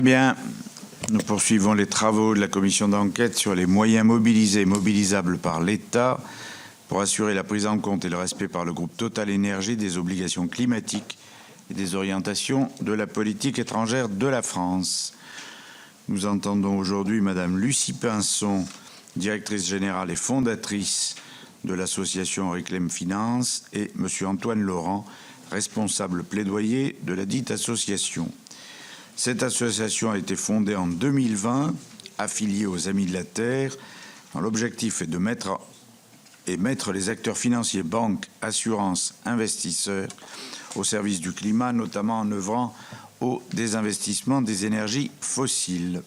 Bien, nous poursuivons les travaux de la commission d'enquête sur les moyens mobilisés et mobilisables par l'État pour assurer la prise en compte et le respect par le groupe Total Énergie des obligations climatiques et des orientations de la politique étrangère de la France. Nous entendons aujourd'hui Madame Lucie Pinson, directrice générale et fondatrice de l'association Reclaim Finance, et Monsieur Antoine Laurent, responsable plaidoyer de la dite association. Cette association a été fondée en 2020, affiliée aux Amis de la Terre, dont l'objectif est de mettre les acteurs financiers, banques, assurances, investisseurs au service du climat, notamment en œuvrant au désinvestissement des énergies fossiles.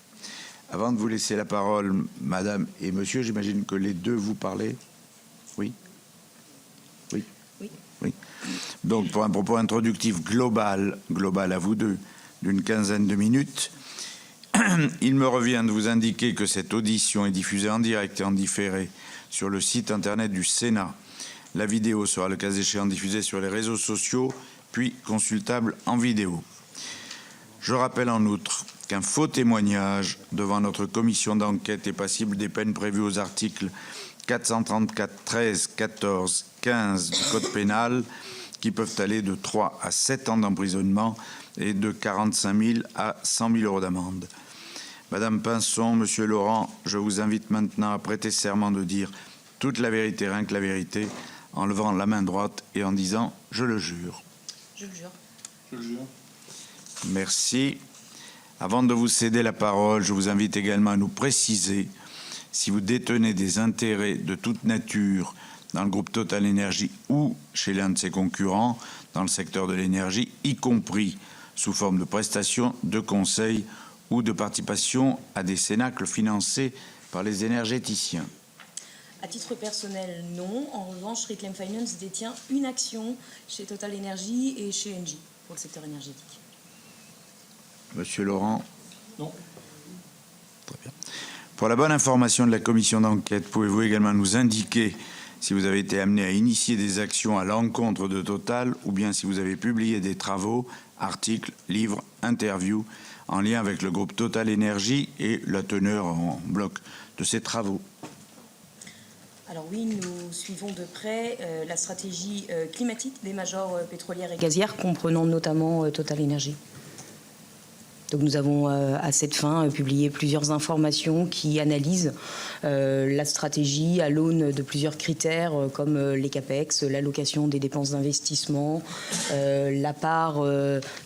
Avant de vous laisser la parole, Madame et Monsieur, j'imagine que les deux vous parlez. Oui. Oui. Oui. Oui. Donc, pour un propos introductif global à vous deux, d'une quinzaine de minutes, il me revient de vous indiquer que cette audition est diffusée en direct et en différé sur le site internet du Sénat. La vidéo sera le cas échéant diffusée sur les réseaux sociaux, puis consultable en vidéo. Je rappelle en outre qu'un faux témoignage devant notre commission d'enquête est passible des peines prévues aux articles 434, 13, 14, 15 du Code pénal, qui peuvent aller de 3 à 7 ans d'emprisonnement et de 45 000 à 100 000 euros d'amende. Madame Pinson, Monsieur Laurent, je vous invite maintenant à prêter serment de dire toute la vérité, rien que la vérité, en levant la main droite et en disant « Je le jure ». Je le jure. Je le jure. Merci. Avant de vous céder la parole, je vous invite également à nous préciser si vous détenez des intérêts de toute nature dans le groupe Total Énergie ou chez l'un de ses concurrents dans le secteur de l'énergie, y compris sous forme de prestations, de conseils ou de participation à des cénacles financés par les énergéticiens. À titre personnel, non. En revanche, Reclaim Finance détient une action chez Total Énergie et chez Engie pour le secteur énergétique. Monsieur Laurent? Non. Très bien. Pour la bonne information de la commission d'enquête, pouvez-vous également nous indiquer si vous avez été amené à initier des actions à l'encontre de Total ou bien si vous avez publié des travaux, articles, livres, interviews en lien avec le groupe Total Énergie et la teneur en bloc de ces travaux? Alors oui, nous suivons de près la stratégie climatique des majors pétrolières et gazières, comprenant notamment Total Énergie. Donc nous avons à cette fin publié plusieurs informations qui analysent la stratégie à l'aune de plusieurs critères comme les CAPEX, l'allocation des dépenses d'investissement, la part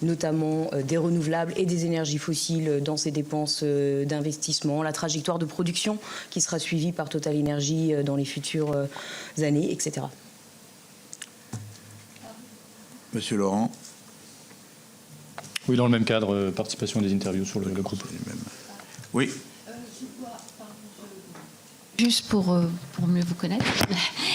notamment des renouvelables et des énergies fossiles dans ces dépenses d'investissement, la trajectoire de production qui sera suivie par Total Énergie dans les futures années, etc. Monsieur Laurent? Oui, dans le même cadre, participation des interviews sur le groupe. Oui. Juste pour mieux vous connaître,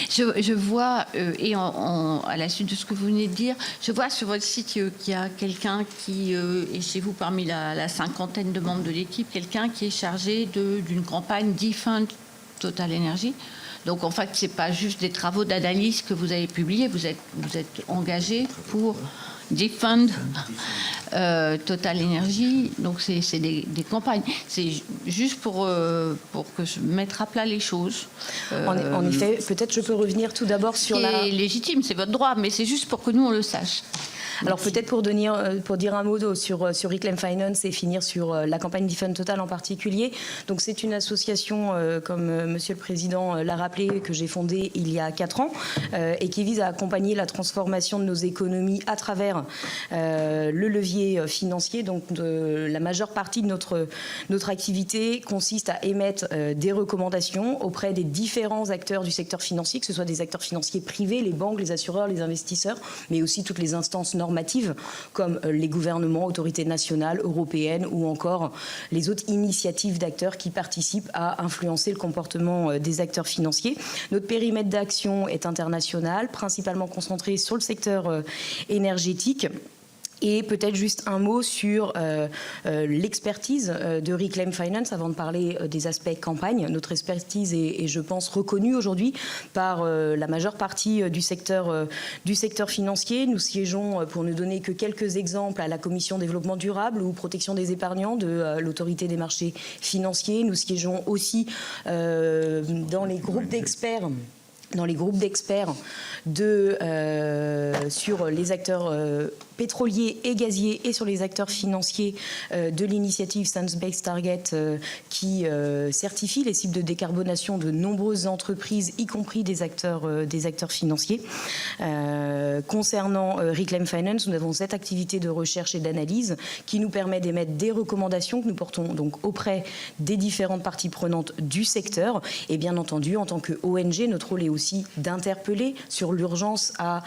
je vois, et à la suite de ce que vous venez de dire, je vois sur votre site qu'il y a quelqu'un qui est chez vous parmi la cinquantaine de membres de l'équipe, quelqu'un qui est chargé d'une campagne Defund Total Énergie. Donc en fait, ce n'est pas juste des travaux d'analyse que vous avez publiés, vous êtes engagé pour Defund Total Énergie, donc c'est des campagnes. C'est juste pour que je mette à plat les choses. En effet, peut-être je peux revenir tout d'abord sur C'est légitime, c'est votre droit, mais c'est juste pour que nous on le sache. Alors peut-être pour dire un mot sur Reclaim Finance et finir sur la campagne Defund Total en particulier. Donc c'est une association, comme Monsieur le Président l'a rappelé, que j'ai fondée il y a 4 ans et qui vise à accompagner la transformation de nos économies à travers le levier financier. Donc la majeure partie de notre activité consiste à émettre des recommandations auprès des différents acteurs du secteur financier, que ce soit des acteurs financiers privés, les banques, les assureurs, les investisseurs, mais aussi toutes les instances normatives comme les gouvernements, autorités nationales, européennes ou encore les autres initiatives d'acteurs qui participent à influencer le comportement des acteurs financiers. Notre périmètre d'action est international, principalement concentré sur le secteur énergétique. Et peut-être juste un mot sur l'expertise de Reclaim Finance avant de parler des aspects campagne. Notre expertise est, je pense, reconnue aujourd'hui par la majeure partie du secteur financier. Nous siégeons, pour ne donner que quelques exemples, à la Commission développement durable ou protection des épargnants de l'autorité des marchés financiers. Nous siégeons aussi dans les groupes d'experts. Sur les acteurs pétroliers et gaziers et sur les acteurs financiers de l'initiative Science Based Target qui certifie les cibles de décarbonation de nombreuses entreprises, y compris des acteurs financiers. Concernant Reclaim Finance, nous avons cette activité de recherche et d'analyse qui nous permet d'émettre des recommandations que nous portons donc auprès des différentes parties prenantes du secteur. Et bien entendu, en tant que ONG, notre rôle est aussi d'interpeller sur l'urgence à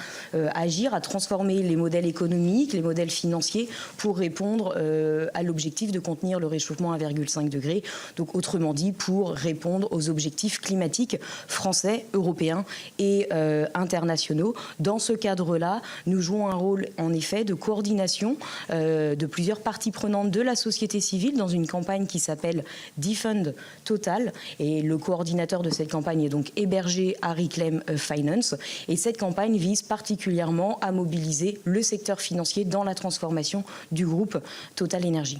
agir, à transformer les modèles économiques, les modèles financiers pour répondre à l'objectif de contenir le réchauffement à 1,5 degré. Donc autrement dit, pour répondre aux objectifs climatiques français, européens et internationaux. Dans ce cadre-là, nous jouons un rôle en effet de coordination de plusieurs parties prenantes de la société civile dans une campagne qui s'appelle Defund Total. Et le coordinateur de cette campagne est donc hébergé à Reclaim Finance. Et cette campagne vise particulièrement à mobiliser le secteur financier dans la transformation du groupe Total Énergie.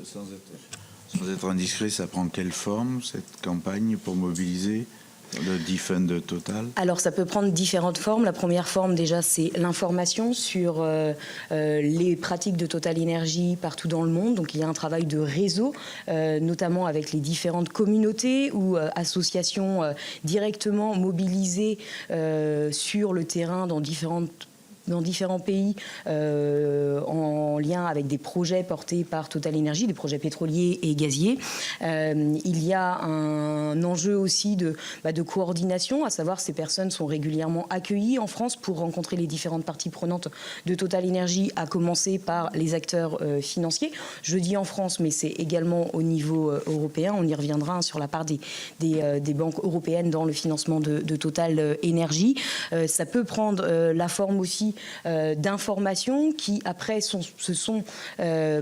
Sans être indiscret, ça prend quelle forme, cette campagne, pour mobiliser le Defund Total? Alors, ça peut prendre différentes formes. La première forme, déjà, c'est l'information sur les pratiques de Total Énergie partout dans le monde. Donc, il y a un travail de réseau, notamment avec les différentes communautés ou associations directement mobilisées sur le terrain dans différents pays en lien avec des projets portés par Total Énergie, des projets pétroliers et gaziers. Il y a un enjeu aussi de coordination, à savoir ces personnes sont régulièrement accueillies en France pour rencontrer les différentes parties prenantes de Total Énergie, à commencer par les acteurs financiers. Je dis en France, mais c'est également au niveau européen. On y reviendra sur la part des banques européennes dans le financement de Total Énergie. Ça peut prendre la forme aussi d'informations qui après se sont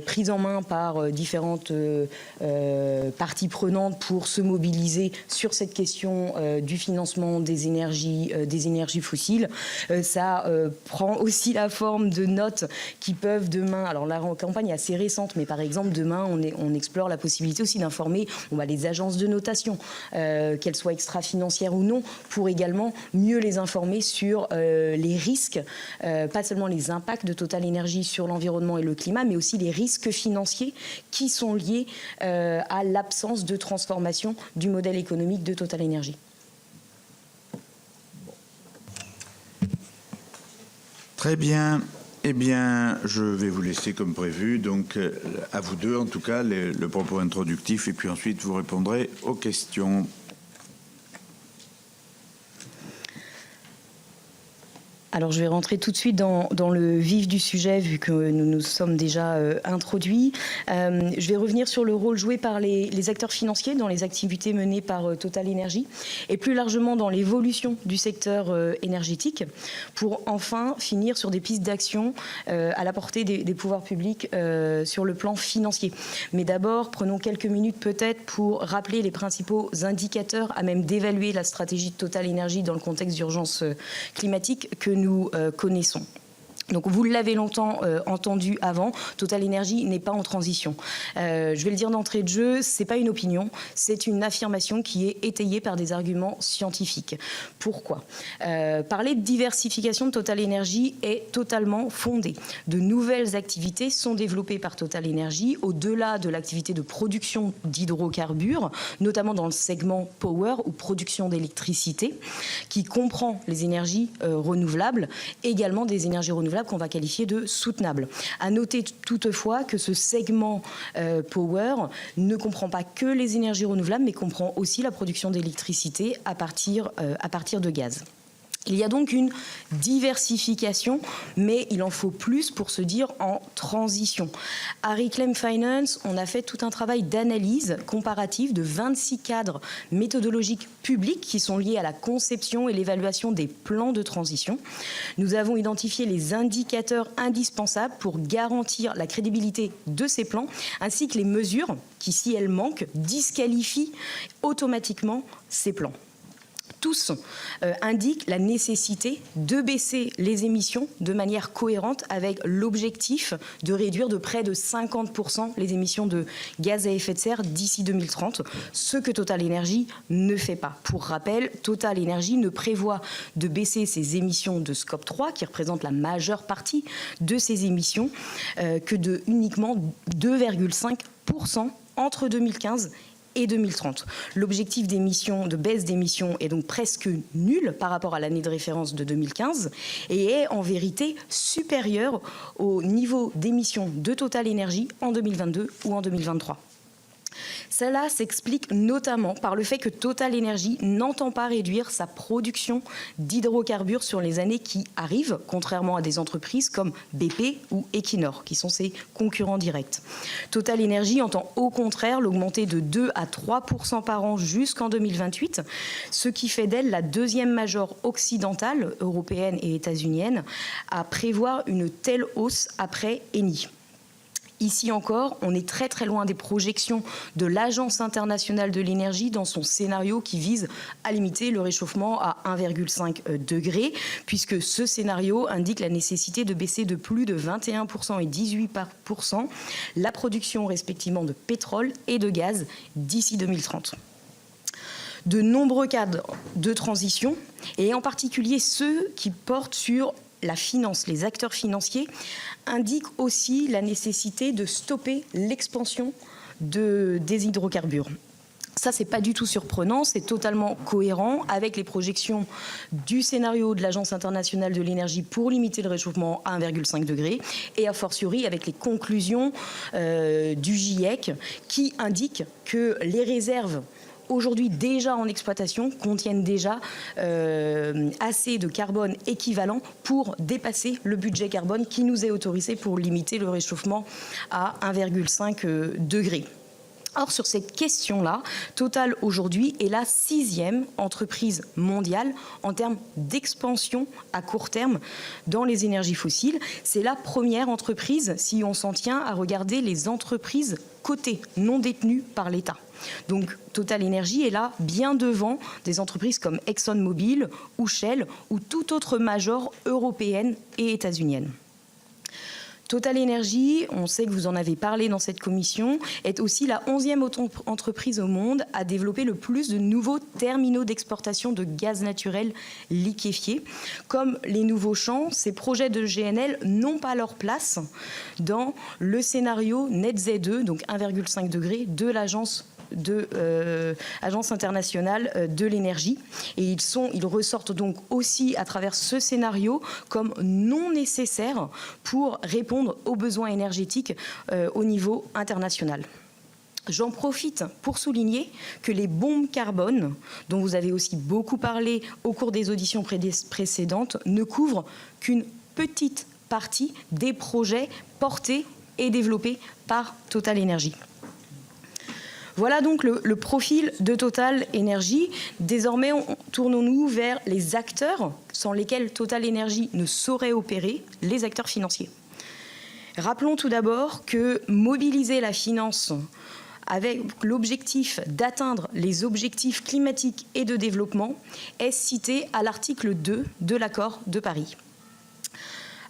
prises en main par différentes parties prenantes pour se mobiliser sur cette question du financement des énergies fossiles. Ça prend aussi la forme de notes qui peuvent demain, alors la campagne est assez récente, mais par exemple demain on explore la possibilité aussi d'informer les agences de notation, qu'elles soient extra-financières ou non, pour également mieux les informer sur les risques, pas seulement les impacts de Total Énergie sur l'environnement et le climat, mais aussi les risques financiers qui sont liés à l'absence de transformation du modèle économique de Total Énergie. Très bien. Eh bien, je vais vous laisser comme prévu, donc à vous deux en tout cas, le propos introductif, et puis ensuite vous répondrez aux questions. Alors je vais rentrer tout de suite dans le vif du sujet vu que nous nous sommes déjà introduits. Je vais revenir sur le rôle joué par les acteurs financiers dans les activités menées par Total Énergie et plus largement dans l'évolution du secteur énergétique pour enfin finir sur des pistes d'action à la portée des pouvoirs publics sur le plan financier. Mais d'abord, prenons quelques minutes peut-être pour rappeler les principaux indicateurs à même d'évaluer la stratégie de Total Énergie dans le contexte d'urgence climatique que nous connaissons. Donc vous l'avez longtemps entendu avant, Total Énergie n'est pas en transition. Je vais le dire d'entrée de jeu, c'est pas une opinion, c'est une affirmation qui est étayée par des arguments scientifiques. Pourquoi ? Parler de diversification de Total Énergie est totalement fondé. De nouvelles activités sont développées par Total Énergie au-delà de l'activité de production d'hydrocarbures, notamment dans le segment power ou production d'électricité, qui comprend les énergies renouvelables, également des énergies renouvelables qu'on va qualifier de soutenables. À noter toutefois que ce segment power ne comprend pas que les énergies renouvelables, mais comprend aussi la production d'électricité à partir de gaz. Il y a donc une diversification, mais il en faut plus pour se dire en transition. À Reclaim Finance, on a fait tout un travail d'analyse comparative de 26 cadres méthodologiques publics qui sont liés à la conception et l'évaluation des plans de transition. Nous avons identifié les indicateurs indispensables pour garantir la crédibilité de ces plans, ainsi que les mesures qui, si elles manquent, disqualifient automatiquement ces plans. Tous indiquent la nécessité de baisser les émissions de manière cohérente avec l'objectif de réduire de près de 50% les émissions de gaz à effet de serre d'ici 2030, ce que Total Energy ne fait pas. Pour rappel, Total Energy ne prévoit de baisser ses émissions de Scope 3, qui représentent la majeure partie de ses émissions, que de uniquement 2,5% entre 2015 et 2030. L'objectif de baisse d'émissions est donc presque nul par rapport à l'année de référence de 2015 et est en vérité supérieur au niveau d'émissions de Total Energy en 2022 ou en 2023. Cela s'explique notamment par le fait que Total Energy n'entend pas réduire sa production d'hydrocarbures sur les années qui arrivent, contrairement à des entreprises comme BP ou Equinor, qui sont ses concurrents directs. Total Energy entend au contraire l'augmenter de 2 à 3% par an jusqu'en 2028, ce qui fait d'elle la deuxième major occidentale, européenne et états-unienne, à prévoir une telle hausse après Eni. Ici encore, on est très très loin des projections de l'Agence internationale de l'énergie dans son scénario qui vise à limiter le réchauffement à 1,5 degré, puisque ce scénario indique la nécessité de baisser de plus de 21% et 18% la production respectivement de pétrole et de gaz d'ici 2030. De nombreux cadres de transition, et en particulier ceux qui portent sur la finance, les acteurs financiers, indiquent aussi la nécessité de stopper l'expansion des hydrocarbures. Ça, c'est pas du tout surprenant, c'est totalement cohérent avec les projections du scénario de l'Agence internationale de l'énergie pour limiter le réchauffement à 1,5 degré et a fortiori avec les conclusions du GIEC qui indiquent que les réserves aujourd'hui déjà en exploitation contiennent déjà assez de carbone équivalent pour dépasser le budget carbone qui nous est autorisé pour limiter le réchauffement à 1,5 degré. Or, sur cette question-là, Total aujourd'hui est la 6e entreprise mondiale en termes d'expansion à court terme dans les énergies fossiles. C'est la première entreprise, si on s'en tient à regarder les entreprises cotées, non détenues par l'État. Donc Total Energy est là bien devant des entreprises comme ExxonMobil ou Shell ou toute autre major européenne et états-unienne. Total Energy, on sait que vous en avez parlé dans cette commission, est aussi la 11e entreprise au monde à développer le plus de nouveaux terminaux d'exportation de gaz naturel liquéfié. Comme les nouveaux champs, ces projets de GNL n'ont pas leur place dans le scénario Net Z2, donc 1,5 degré, de l'Agence internationale de l'énergie. Et ils ressortent donc aussi à travers ce scénario comme non nécessaires pour répondre aux besoins énergétiques au niveau international. J'en profite pour souligner que les bombes carbone, dont vous avez aussi beaucoup parlé au cours des auditions précédentes, ne couvrent qu'une petite partie des projets portés et développés par Total Energy. Voilà donc le profil de Total Energy. Désormais, tournons-nous vers les acteurs sans lesquels Total Energy ne saurait opérer, les acteurs financiers. Rappelons tout d'abord que mobiliser la finance avec l'objectif d'atteindre les objectifs climatiques et de développement est cité à l'article 2 de l'accord de Paris.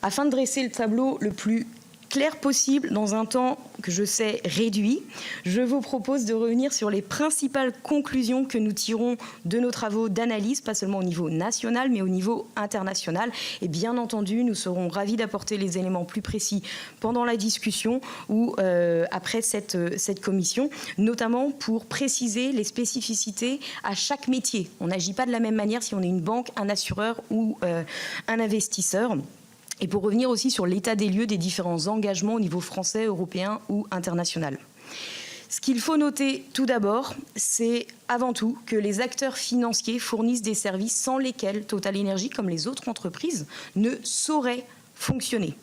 Afin de dresser le tableau le plus clair possible dans un temps que je sais réduit, je vous propose de revenir sur les principales conclusions que nous tirons de nos travaux d'analyse, pas seulement au niveau national, mais au niveau international. Et bien entendu, nous serons ravis d'apporter les éléments plus précis pendant la discussion ou après cette commission, notamment pour préciser les spécificités à chaque métier. On n'agit pas de la même manière si on est une banque, un assureur ou un investisseur. Et pour revenir aussi sur l'état des lieux des différents engagements au niveau français, européen ou international. Ce qu'il faut noter tout d'abord, c'est avant tout que les acteurs financiers fournissent des services sans lesquels Total Energy, comme les autres entreprises, ne sauraient fonctionner.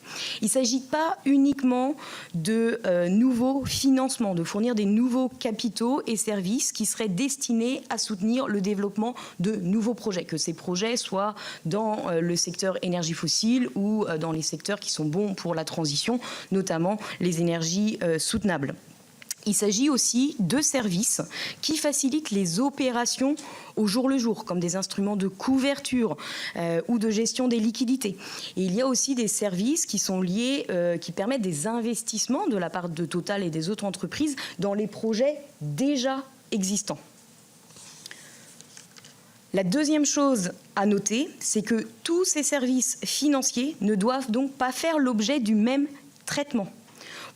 Il ne s'agit pas uniquement de nouveaux financements, de fournir des nouveaux capitaux et services qui seraient destinés à soutenir le développement de nouveaux projets, que ces projets soient dans le secteur énergie fossile ou dans les secteurs qui sont bons pour la transition, notamment les énergies soutenables. Il s'agit aussi de services qui facilitent les opérations au jour le jour, comme des instruments de couverture ou de gestion des liquidités. Et il y a aussi des services qui sont liés, qui permettent des investissements de la part de Total et des autres entreprises dans les projets déjà existants. La deuxième chose à noter, c'est que tous ces services financiers ne doivent donc pas faire l'objet du même traitement.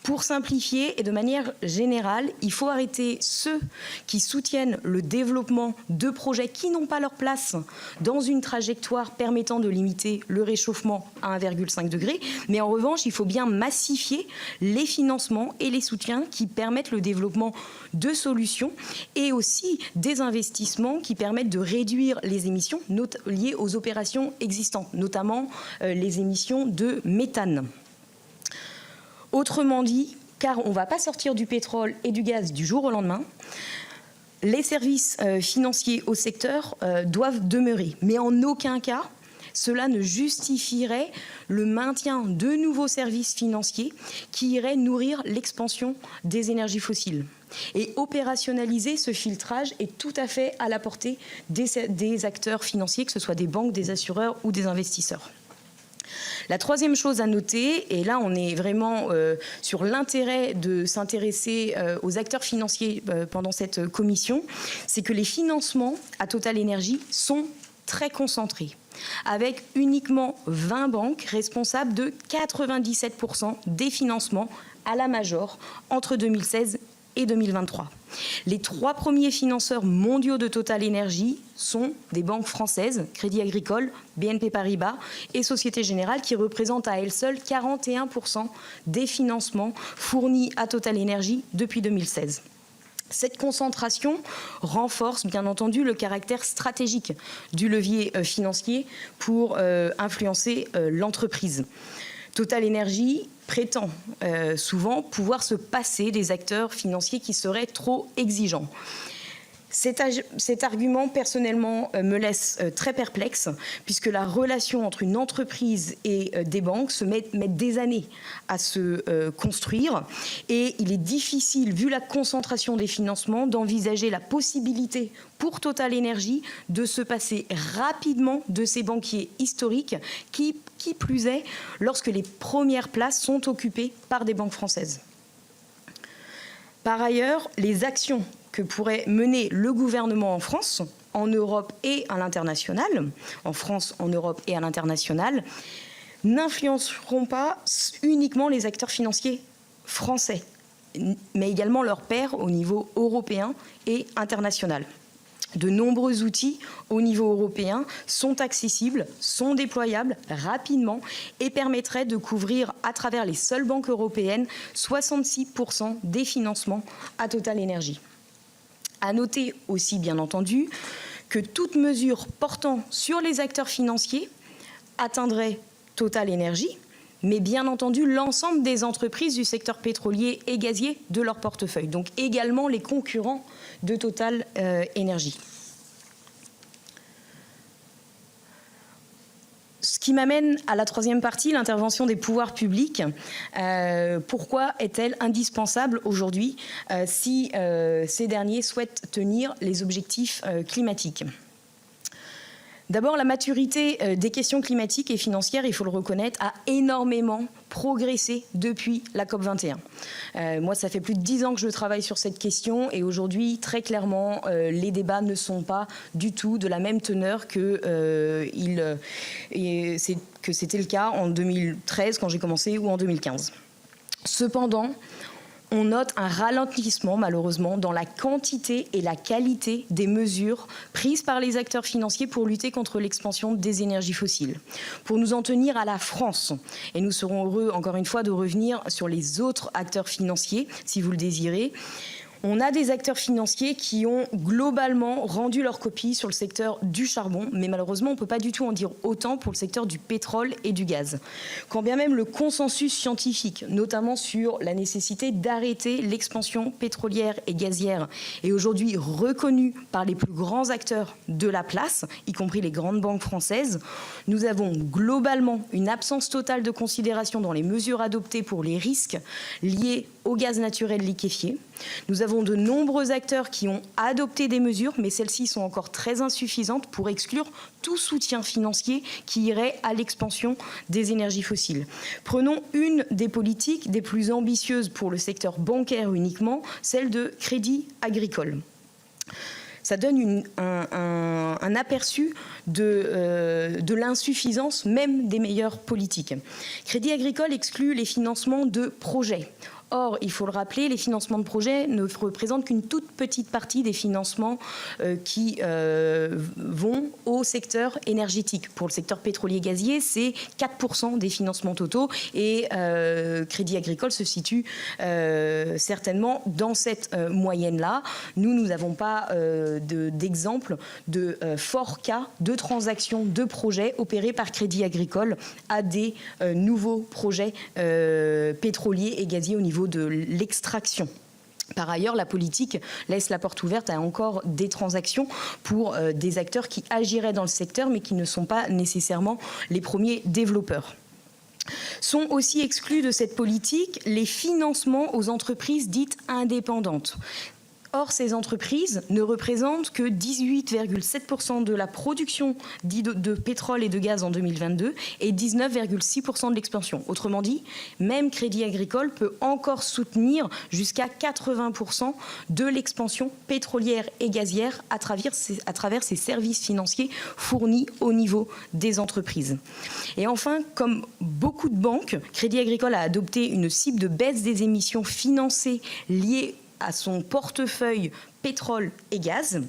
Pour simplifier et de manière générale, il faut arrêter ceux qui soutiennent le développement de projets qui n'ont pas leur place dans une trajectoire permettant de limiter le réchauffement à 1,5 degré. Mais en revanche, il faut bien massifier les financements et les soutiens qui permettent le développement de solutions et aussi des investissements qui permettent de réduire les émissions liées aux opérations existantes, notamment les émissions de méthane. Autrement dit, car on ne va pas sortir du pétrole et du gaz du jour au lendemain, les services financiers au secteur doivent demeurer. Mais en aucun cas, cela ne justifierait le maintien de nouveaux services financiers qui iraient nourrir l'expansion des énergies fossiles. Et opérationnaliser ce filtrage est tout à fait à la portée des acteurs financiers, que ce soit des banques, des assureurs ou des investisseurs. La troisième chose à noter, et là on est vraiment sur l'intérêt de s'intéresser aux acteurs financiers pendant cette commission, c'est que les financements à Total Energy sont très concentrés, avec uniquement 20 banques responsables de 97% des financements à la major entre 2016 et 2023. Les 3 premiers financeurs mondiaux de Total Energy sont des banques françaises, Crédit Agricole, BNP Paribas et Société Générale, qui représentent à elles seules 41% des financements fournis à Total Energy depuis 2016. Cette concentration renforce bien entendu le caractère stratégique du levier financier pour influencer l'entreprise. Total Energy prétend souvent pouvoir se passer des acteurs financiers qui seraient trop exigeants. Cet argument, personnellement, me laisse très perplexe, puisque la relation entre une entreprise et des banques se met des années à se construire. Et il est difficile, vu la concentration des financements, d'envisager la possibilité pour Total Energy de se passer rapidement de ces banquiers historiques, qui plus est, lorsque les premières places sont occupées par des banques françaises. Par ailleurs, les actions que pourrait mener le gouvernement en France, en Europe et à l'international, en France, en Europe et à l'international, n'influenceront pas uniquement les acteurs financiers français, mais également leurs pairs au niveau européen et international. De nombreux outils au niveau européen sont accessibles, sont déployables rapidement et permettraient de couvrir à travers les seules banques européennes 66% des financements à Total Energy. À noter aussi, bien entendu, que toute mesure portant sur les acteurs financiers atteindrait Total Energy, mais bien entendu l'ensemble des entreprises du secteur pétrolier et gazier de leur portefeuille, donc également les concurrents de Total Energy. Ce qui m'amène à la troisième partie, l'intervention des pouvoirs publics. Pourquoi est-elle indispensable aujourd'hui si ces derniers souhaitent tenir les objectifs climatiques ? D'abord, la maturité des questions climatiques et financières, il faut le reconnaître, a énormément progressé depuis la COP21. Moi, ça fait plus de 10 ans que je travaille sur cette question et aujourd'hui, très clairement, les débats ne sont pas du tout de la même teneur que c'était le cas en 2013 quand j'ai commencé ou en 2015. Cependant, on note un ralentissement, malheureusement, dans la quantité et la qualité des mesures prises par les acteurs financiers pour lutter contre l'expansion des énergies fossiles. Pour nous en tenir à la France, et nous serons heureux, encore une fois, de revenir sur les autres acteurs financiers, si vous le désirez, On a des acteurs financiers qui ont globalement rendu leur copie sur le secteur du charbon, mais malheureusement, on ne peut pas du tout en dire autant pour le secteur du pétrole et du gaz. Quand bien même le consensus scientifique, notamment sur la nécessité d'arrêter l'expansion pétrolière et gazière, est aujourd'hui reconnu par les plus grands acteurs de la place, y compris les grandes banques françaises, nous avons globalement une absence totale de considération dans les mesures adoptées pour les risques liés au gaz naturel liquéfié. Nous avons de nombreux acteurs qui ont adopté des mesures, mais celles-ci sont encore très insuffisantes pour exclure tout soutien financier qui irait à l'expansion des énergies fossiles. Prenons une des politiques des plus ambitieuses pour le secteur bancaire uniquement, celle de Crédit Agricole. Ça donne un aperçu de l'insuffisance même des meilleures politiques. Crédit Agricole exclut les financements de projets. Or, il faut le rappeler, les financements de projets ne représentent qu'une toute petite partie des financements qui vont au secteur énergétique. Pour le secteur pétrolier gazier, c'est 4% des financements totaux et Crédit Agricole se situe certainement dans cette moyenne-là. Nous n'avons pas d'exemple de forts cas de transactions de projets opérés par Crédit Agricole à des nouveaux projets pétroliers et gaziers au niveau de l'extraction. Par ailleurs, la politique laisse la porte ouverte à encore des transactions pour des acteurs qui agiraient dans le secteur mais qui ne sont pas nécessairement les premiers développeurs. Sont aussi exclus de cette politique les financements aux entreprises dites indépendantes. Or, ces entreprises ne représentent que 18,7% de la production de pétrole et de gaz en 2022 et 19,6% de l'expansion. Autrement dit, même Crédit Agricole peut encore soutenir jusqu'à 80% de l'expansion pétrolière et gazière à travers ses services financiers fournis au niveau des entreprises. Et enfin, comme beaucoup de banques, Crédit Agricole a adopté une cible de baisse des émissions financées liées à son portefeuille pétrole et gaz.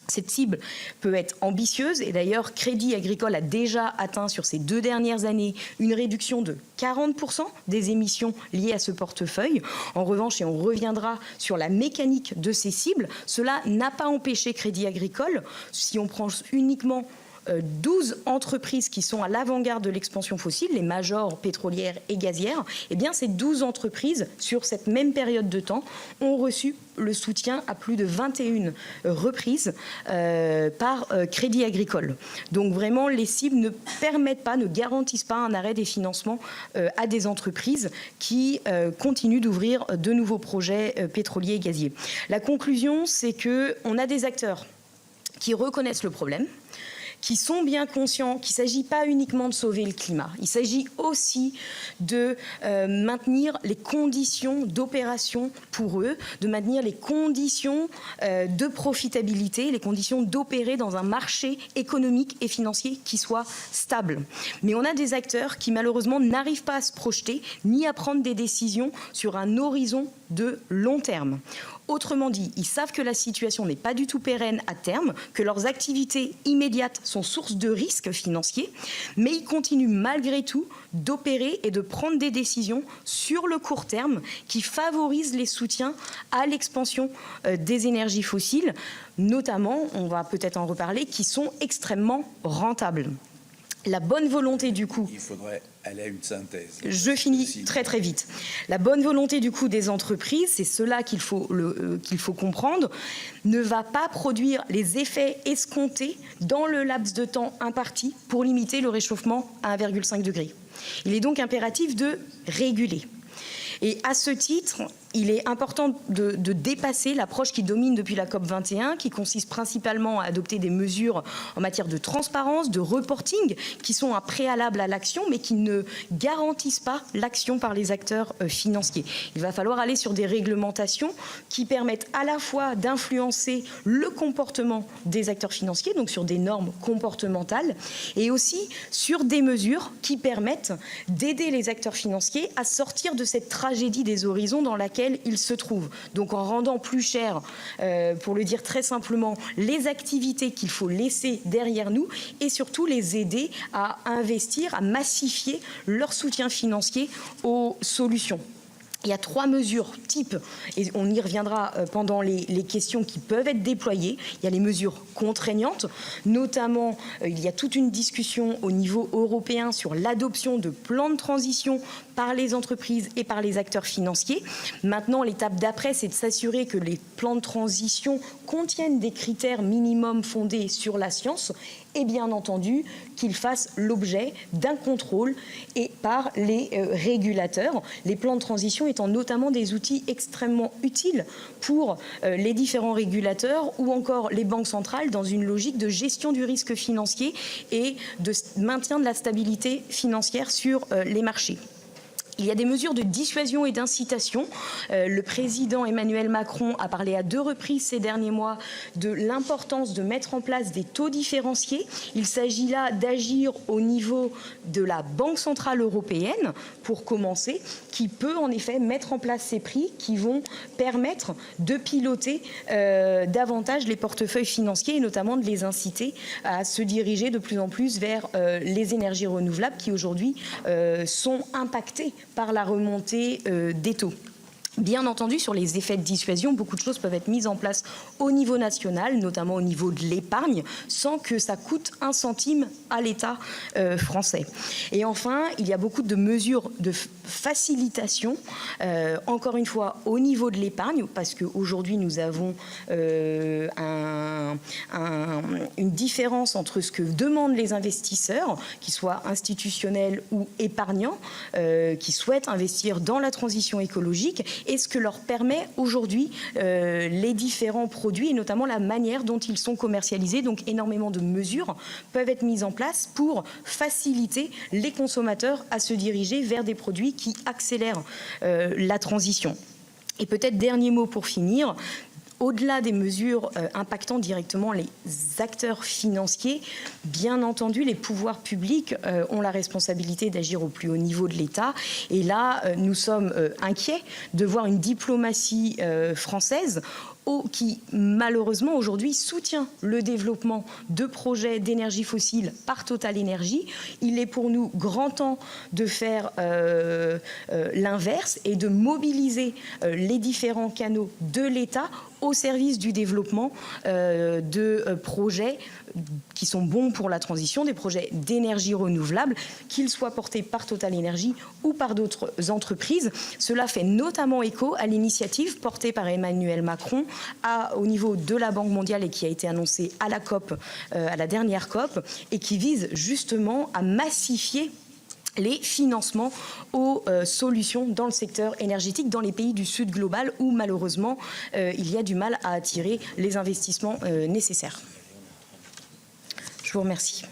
Cette cible peut être ambitieuse et d'ailleurs Crédit Agricole a déjà atteint sur ces 2 dernières années une réduction de 40% des émissions liées à ce portefeuille. En revanche, et on reviendra sur la mécanique de ces cibles, cela n'a pas empêché Crédit Agricole, si on prend uniquement 12 entreprises qui sont à l'avant-garde de l'expansion fossile, les majors pétrolières et gazières, eh bien ces 12 entreprises, sur cette même période de temps, ont reçu le soutien à plus de 21 reprises par Crédit Agricole. Donc vraiment, les cibles ne permettent pas, ne garantissent pas un arrêt des financements à des entreprises qui continuent d'ouvrir de nouveaux projets pétroliers et gaziers. La conclusion, c'est qu'on a des acteurs qui reconnaissent le problème, qui sont bien conscients qu'il ne s'agit pas uniquement de sauver le climat. Il s'agit aussi de maintenir les conditions d'opération pour eux, de maintenir les conditions de profitabilité, les conditions d'opérer dans un marché économique et financier qui soit stable. Mais on a des acteurs qui malheureusement n'arrivent pas à se projeter ni à prendre des décisions sur un horizon de long terme. Autrement dit, ils savent que la situation n'est pas du tout pérenne à terme, que leurs activités immédiates sont source de risques financiers, mais ils continuent malgré tout d'opérer et de prendre des décisions sur le court terme qui favorisent les soutiens à l'expansion des énergies fossiles, notamment, on va peut-être en reparler, qui sont extrêmement rentables. La bonne volonté du coup... Il faudrait aller à une synthèse. Je finis très très vite. La bonne volonté du coup des entreprises, c'est cela qu'il faut comprendre, ne va pas produire les effets escomptés dans le laps de temps imparti pour limiter le réchauffement à 1,5 degré. Il est donc impératif de réguler. Et à ce titre, il est important de dépasser l'approche qui domine depuis la COP21, qui consiste principalement à adopter des mesures en matière de transparence, de reporting, qui sont un préalable à l'action, mais qui ne garantissent pas l'action par les acteurs financiers. Il va falloir aller sur des réglementations qui permettent à la fois d'influencer le comportement des acteurs financiers, donc sur des normes comportementales, et aussi sur des mesures qui permettent d'aider les acteurs financiers à sortir de cette tragédie des horizons dans laquelle ils se trouvent. Donc en rendant plus cher, pour le dire très simplement, les activités qu'il faut laisser derrière nous et surtout les aider à investir, à massifier leur soutien financier aux solutions. Il y a 3 mesures types, et on y reviendra pendant les questions, qui peuvent être déployées. Il y a les mesures contraignantes, notamment il y a toute une discussion au niveau européen sur l'adoption de plans de transition par les entreprises et par les acteurs financiers. Maintenant, l'étape d'après, c'est de s'assurer que les plans de transition contiennent des critères minimums fondés sur la science et bien entendu qu'ils fassent l'objet d'un contrôle et par les régulateurs. Les plans de transition étant notamment des outils extrêmement utiles pour les différents régulateurs ou encore les banques centrales dans une logique de gestion du risque financier et de maintien de la stabilité financière sur les marchés. Il y a des mesures de dissuasion et d'incitation. Le président Emmanuel Macron a parlé à 2 reprises ces derniers mois de l'importance de mettre en place des taux différenciés. Il s'agit là d'agir au niveau de la Banque centrale européenne, pour commencer, qui peut en effet mettre en place ces prix qui vont permettre de piloter davantage les portefeuilles financiers et notamment de les inciter à se diriger de plus en plus vers les énergies renouvelables qui aujourd'hui sont impactées par la remontée des taux. Bien entendu, sur les effets de dissuasion, beaucoup de choses peuvent être mises en place au niveau national, notamment au niveau de l'épargne, sans que ça coûte un centime à l'État français. Et enfin, il y a beaucoup de mesures de facilitation, encore une fois, au niveau de l'épargne, parce qu'aujourd'hui, nous avons une différence entre ce que demandent les investisseurs, qu'ils soient institutionnels ou épargnants, qui souhaitent investir dans la transition écologique, et ce que leur permet aujourd'hui les différents produits et notamment la manière dont ils sont commercialisés. Donc énormément de mesures peuvent être mises en place pour faciliter les consommateurs à se diriger vers des produits qui accélèrent la transition. Et peut-être dernier mot pour finir. Au-delà des mesures impactant directement les acteurs financiers, bien entendu, les pouvoirs publics ont la responsabilité d'agir au plus haut niveau de l'État. Et là, nous sommes inquiets de voir une diplomatie française qui, malheureusement, aujourd'hui, soutient le développement de projets d'énergie fossile par Total Energy. Il est pour nous grand temps de faire l'inverse et de mobiliser les différents canaux de l'État au service du développement de projets qui sont bons pour la transition, des projets d'énergie renouvelable, qu'ils soient portés par Total Energy ou par d'autres entreprises. Cela fait notamment écho à l'initiative portée par Emmanuel Macron au niveau de la Banque mondiale et qui a été annoncée à la COP, à la dernière COP, et qui vise justement à massifier les financements aux solutions dans le secteur énergétique dans les pays du Sud global où malheureusement il y a du mal à attirer les investissements nécessaires. Je vous remercie.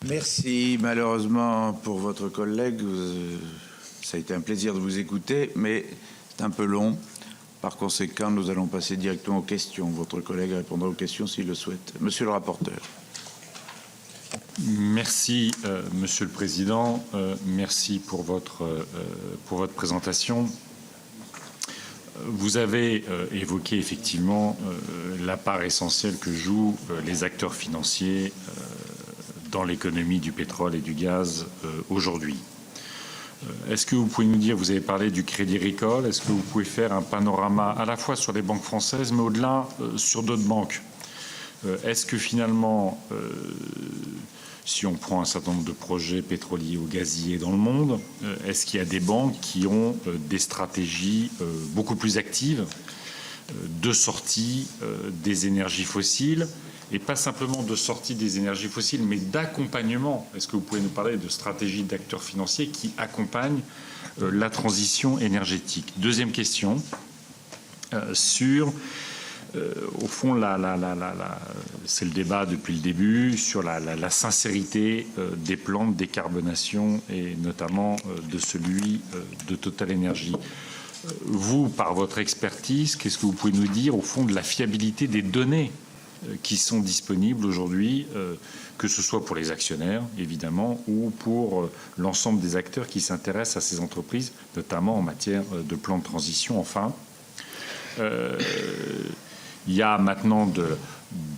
Merci. Malheureusement pour votre collègue, ça a été un plaisir de vous écouter, mais c'est un peu long. Par conséquent, nous allons passer directement aux questions. Votre collègue répondra aux questions s'il le souhaite. Monsieur le rapporteur. Merci, Monsieur le Président. Merci pour votre présentation. Vous avez évoqué effectivement la part essentielle que jouent les acteurs financiers dans l'économie du pétrole et du gaz aujourd'hui. Est-ce que vous pouvez nous dire, vous avez parlé du Crédit Agricole, est-ce que vous pouvez faire un panorama à la fois sur les banques françaises, mais au-delà sur d'autres banques? Est-ce que finalement, si on prend un certain nombre de projets pétroliers ou gaziers dans le monde, est-ce qu'il y a des banques qui ont des stratégies beaucoup plus actives de sortie des énergies fossiles, et pas simplement de sortie des énergies fossiles, mais d'accompagnement? Est-ce que vous pouvez nous parler de stratégies d'acteurs financiers qui accompagnent la transition énergétique? Deuxième question, sur... au fond, c'est le débat depuis le début sur la sincérité des plans de décarbonation et notamment de celui de Total Energy. Vous, par votre expertise, qu'est-ce que vous pouvez nous dire au fond de la fiabilité des données qui sont disponibles aujourd'hui, que ce soit pour les actionnaires, évidemment, ou pour l'ensemble des acteurs qui s'intéressent à ces entreprises, notamment en matière de plan de transition, enfin. Il y a maintenant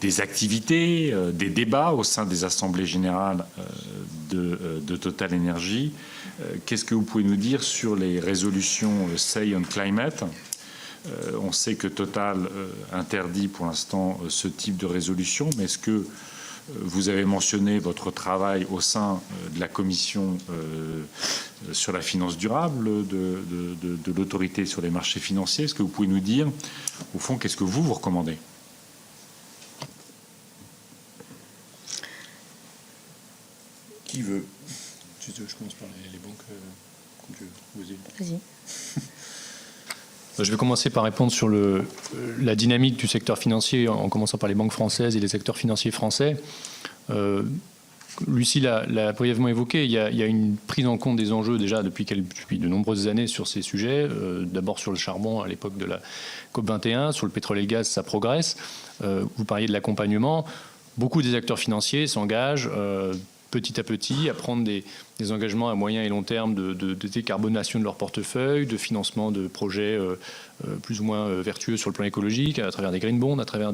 des activités, des débats au sein des assemblées générales de Total Energy. Qu'est-ce que vous pouvez nous dire sur les résolutions Say on Climate ? On sait que Total interdit pour l'instant ce type de résolution, mais est-ce que vous avez mentionné votre travail au sein de la commission sur la finance durable de l'autorité sur les marchés financiers? Est-ce que vous pouvez nous dire, au fond, qu'est-ce que vous recommandez? Qui veut? Je commence par les banques, comme tu veux. Vas-y. Je vais commencer par répondre sur la dynamique du secteur financier, en commençant par les banques françaises et les secteurs financiers français. Lucie l'a brièvement évoqué, il y a une prise en compte des enjeux déjà depuis de nombreuses années sur ces sujets. D'abord sur le charbon à l'époque de la COP21, sur le pétrole et le gaz, ça progresse. Vous parliez de l'accompagnement. Beaucoup des acteurs financiers s'engagent petit à petit à prendre des engagements à moyen et long terme de décarbonation de leur portefeuille, de financement de projets plus ou moins vertueux sur le plan écologique, à travers des green bonds, à travers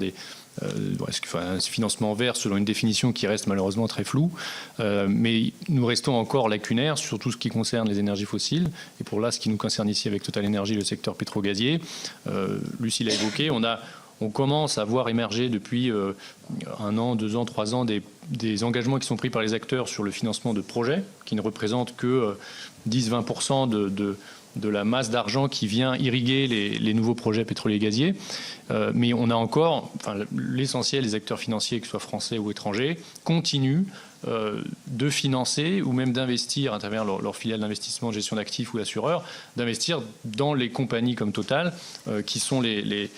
un financement vert selon une définition qui reste malheureusement très floue. Mais nous restons encore lacunaires sur tout ce qui concerne les énergies fossiles. Et pour là, ce qui nous concerne ici avec Total Energy, le secteur pétro-gazier, Lucie l'a évoqué, on commence à voir émerger depuis 1 an, 2 ans, 3 ans des engagements qui sont pris par les acteurs sur le financement de projets, qui ne représentent que 10-20% de la masse d'argent qui vient irriguer les nouveaux projets pétroliers et gaziers. Mais on a encore, l'essentiel des acteurs financiers, que ce soit français ou étrangers, continuent de financer ou même d'investir à travers leur filiale d'investissement, de gestion d'actifs ou assureurs, d'investir dans les compagnies comme Total, qui sont les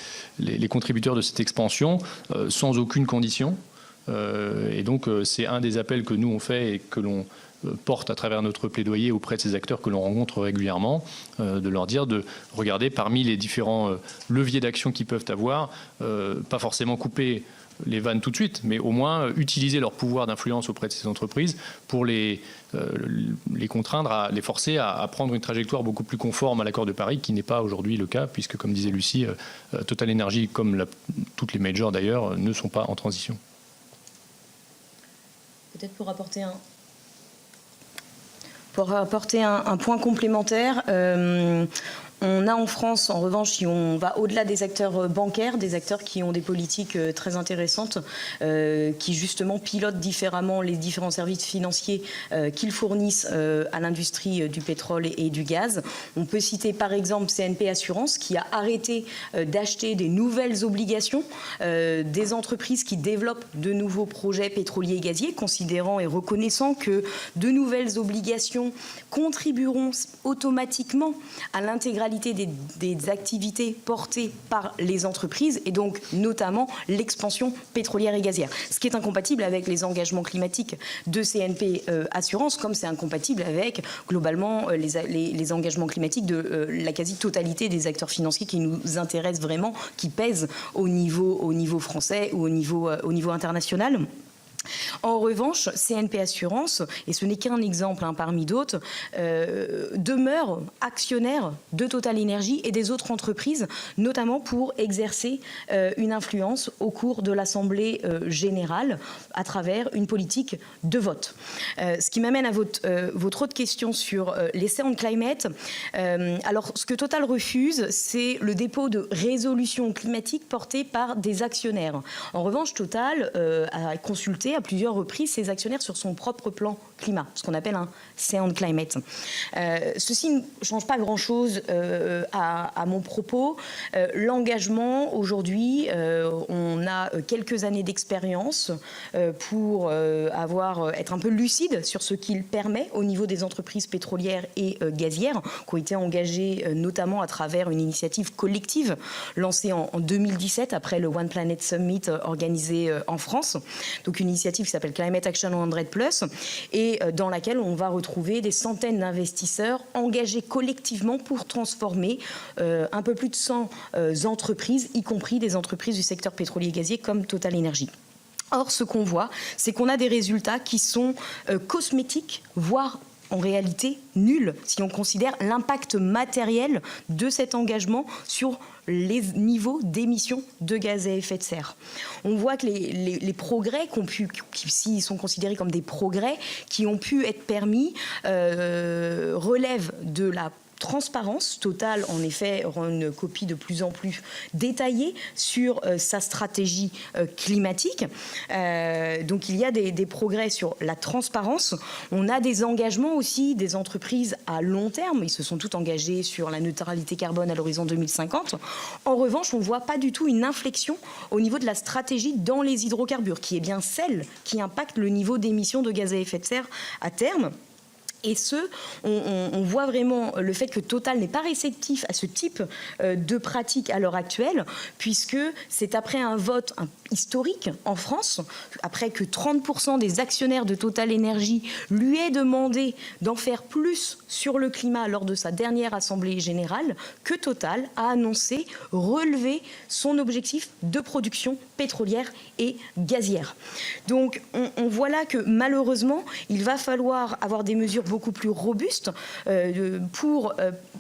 contributeurs de cette expansion, sans aucune condition. Et donc, c'est un des appels que nous on fait et que l'on porte à travers notre plaidoyer auprès de ces acteurs que l'on rencontre régulièrement, de leur dire de regarder parmi les différents leviers d'action qu'ils peuvent avoir, pas forcément couper les vannes tout de suite, mais au moins utiliser leur pouvoir d'influence auprès de ces entreprises pour les contraindre, les forcer à prendre une trajectoire beaucoup plus conforme à l'accord de Paris, qui n'est pas aujourd'hui le cas, puisque, comme disait Lucie, Total Energy, comme toutes les majors d'ailleurs, ne sont pas en transition. Peut-être pour apporter un point complémentaire, on a en France, en revanche, si on va au-delà des acteurs bancaires, des acteurs qui ont des politiques très intéressantes, qui justement pilotent différemment les différents services financiers qu'ils fournissent à l'industrie du pétrole et du gaz. On peut citer par exemple CNP Assurance, qui a arrêté d'acheter des nouvelles obligations des entreprises qui développent de nouveaux projets pétroliers et gaziers, considérant et reconnaissant que de nouvelles obligations contribueront automatiquement à l'intégralité des activités portées par les entreprises et donc notamment l'expansion pétrolière et gazière. Ce qui est incompatible avec les engagements climatiques de CNP Assurance, comme c'est incompatible avec globalement les engagements climatiques de la quasi-totalité des acteurs financiers qui nous intéressent vraiment, qui pèsent au niveau français ou au niveau international. En revanche, CNP Assurance, et ce n'est qu'un exemple parmi d'autres, demeure actionnaire de Total Energy et des autres entreprises, notamment pour exercer une influence au cours de l'Assemblée générale à travers une politique de vote. Ce qui m'amène à votre autre question sur les Say on Climate. Alors, ce que Total refuse, c'est le dépôt de résolutions climatiques portées par des actionnaires. En revanche, Total a consulté à plusieurs reprises ses actionnaires sur son propre plan climat, ce qu'on appelle un Say on Climate. Ceci ne change pas grand-chose à mon propos. L'engagement, aujourd'hui, on a quelques années d'expérience pour être un peu lucide sur ce qu'il permet au niveau des entreprises pétrolières et gazières, qui ont été engagées notamment à travers une initiative collective lancée en 2017 après le One Planet Summit organisé en France. Donc une initiative qui s'appelle Climate Action 100+, et dans laquelle on va retrouver des centaines d'investisseurs engagés collectivement pour transformer un peu plus de 100 entreprises, y compris des entreprises du secteur pétrolier et gazier comme Total Energy. Or, ce qu'on voit, c'est qu'on a des résultats qui sont cosmétiques, voire en réalité nul si on considère l'impact matériel de cet engagement sur les niveaux d'émissions de gaz à effet de serre. On voit que les progrès s'ils sont considérés comme des progrès qui ont pu être permis, relèvent de la transparence. Total, en effet, rend une copie de plus en plus détaillée sur sa stratégie climatique. Donc il y a des progrès sur la transparence. On a des engagements aussi des entreprises à long terme. Ils se sont tous engagés sur la neutralité carbone à l'horizon 2050. En revanche, on ne voit pas du tout une inflexion au niveau de la stratégie dans les hydrocarbures, qui est bien celle qui impacte le niveau d'émissions de gaz à effet de serre à terme. Et on voit vraiment le fait que Total n'est pas réceptif à ce type de pratique à l'heure actuelle, puisque c'est après un vote historique en France, après que 30% des actionnaires de Total Énergie lui aient demandé d'en faire plus sur le climat lors de sa dernière assemblée générale, que Total a annoncé relever son objectif de production pétrolière et gazière. Donc on voit là que malheureusement, il va falloir avoir des mesures beaucoup plus robustes pour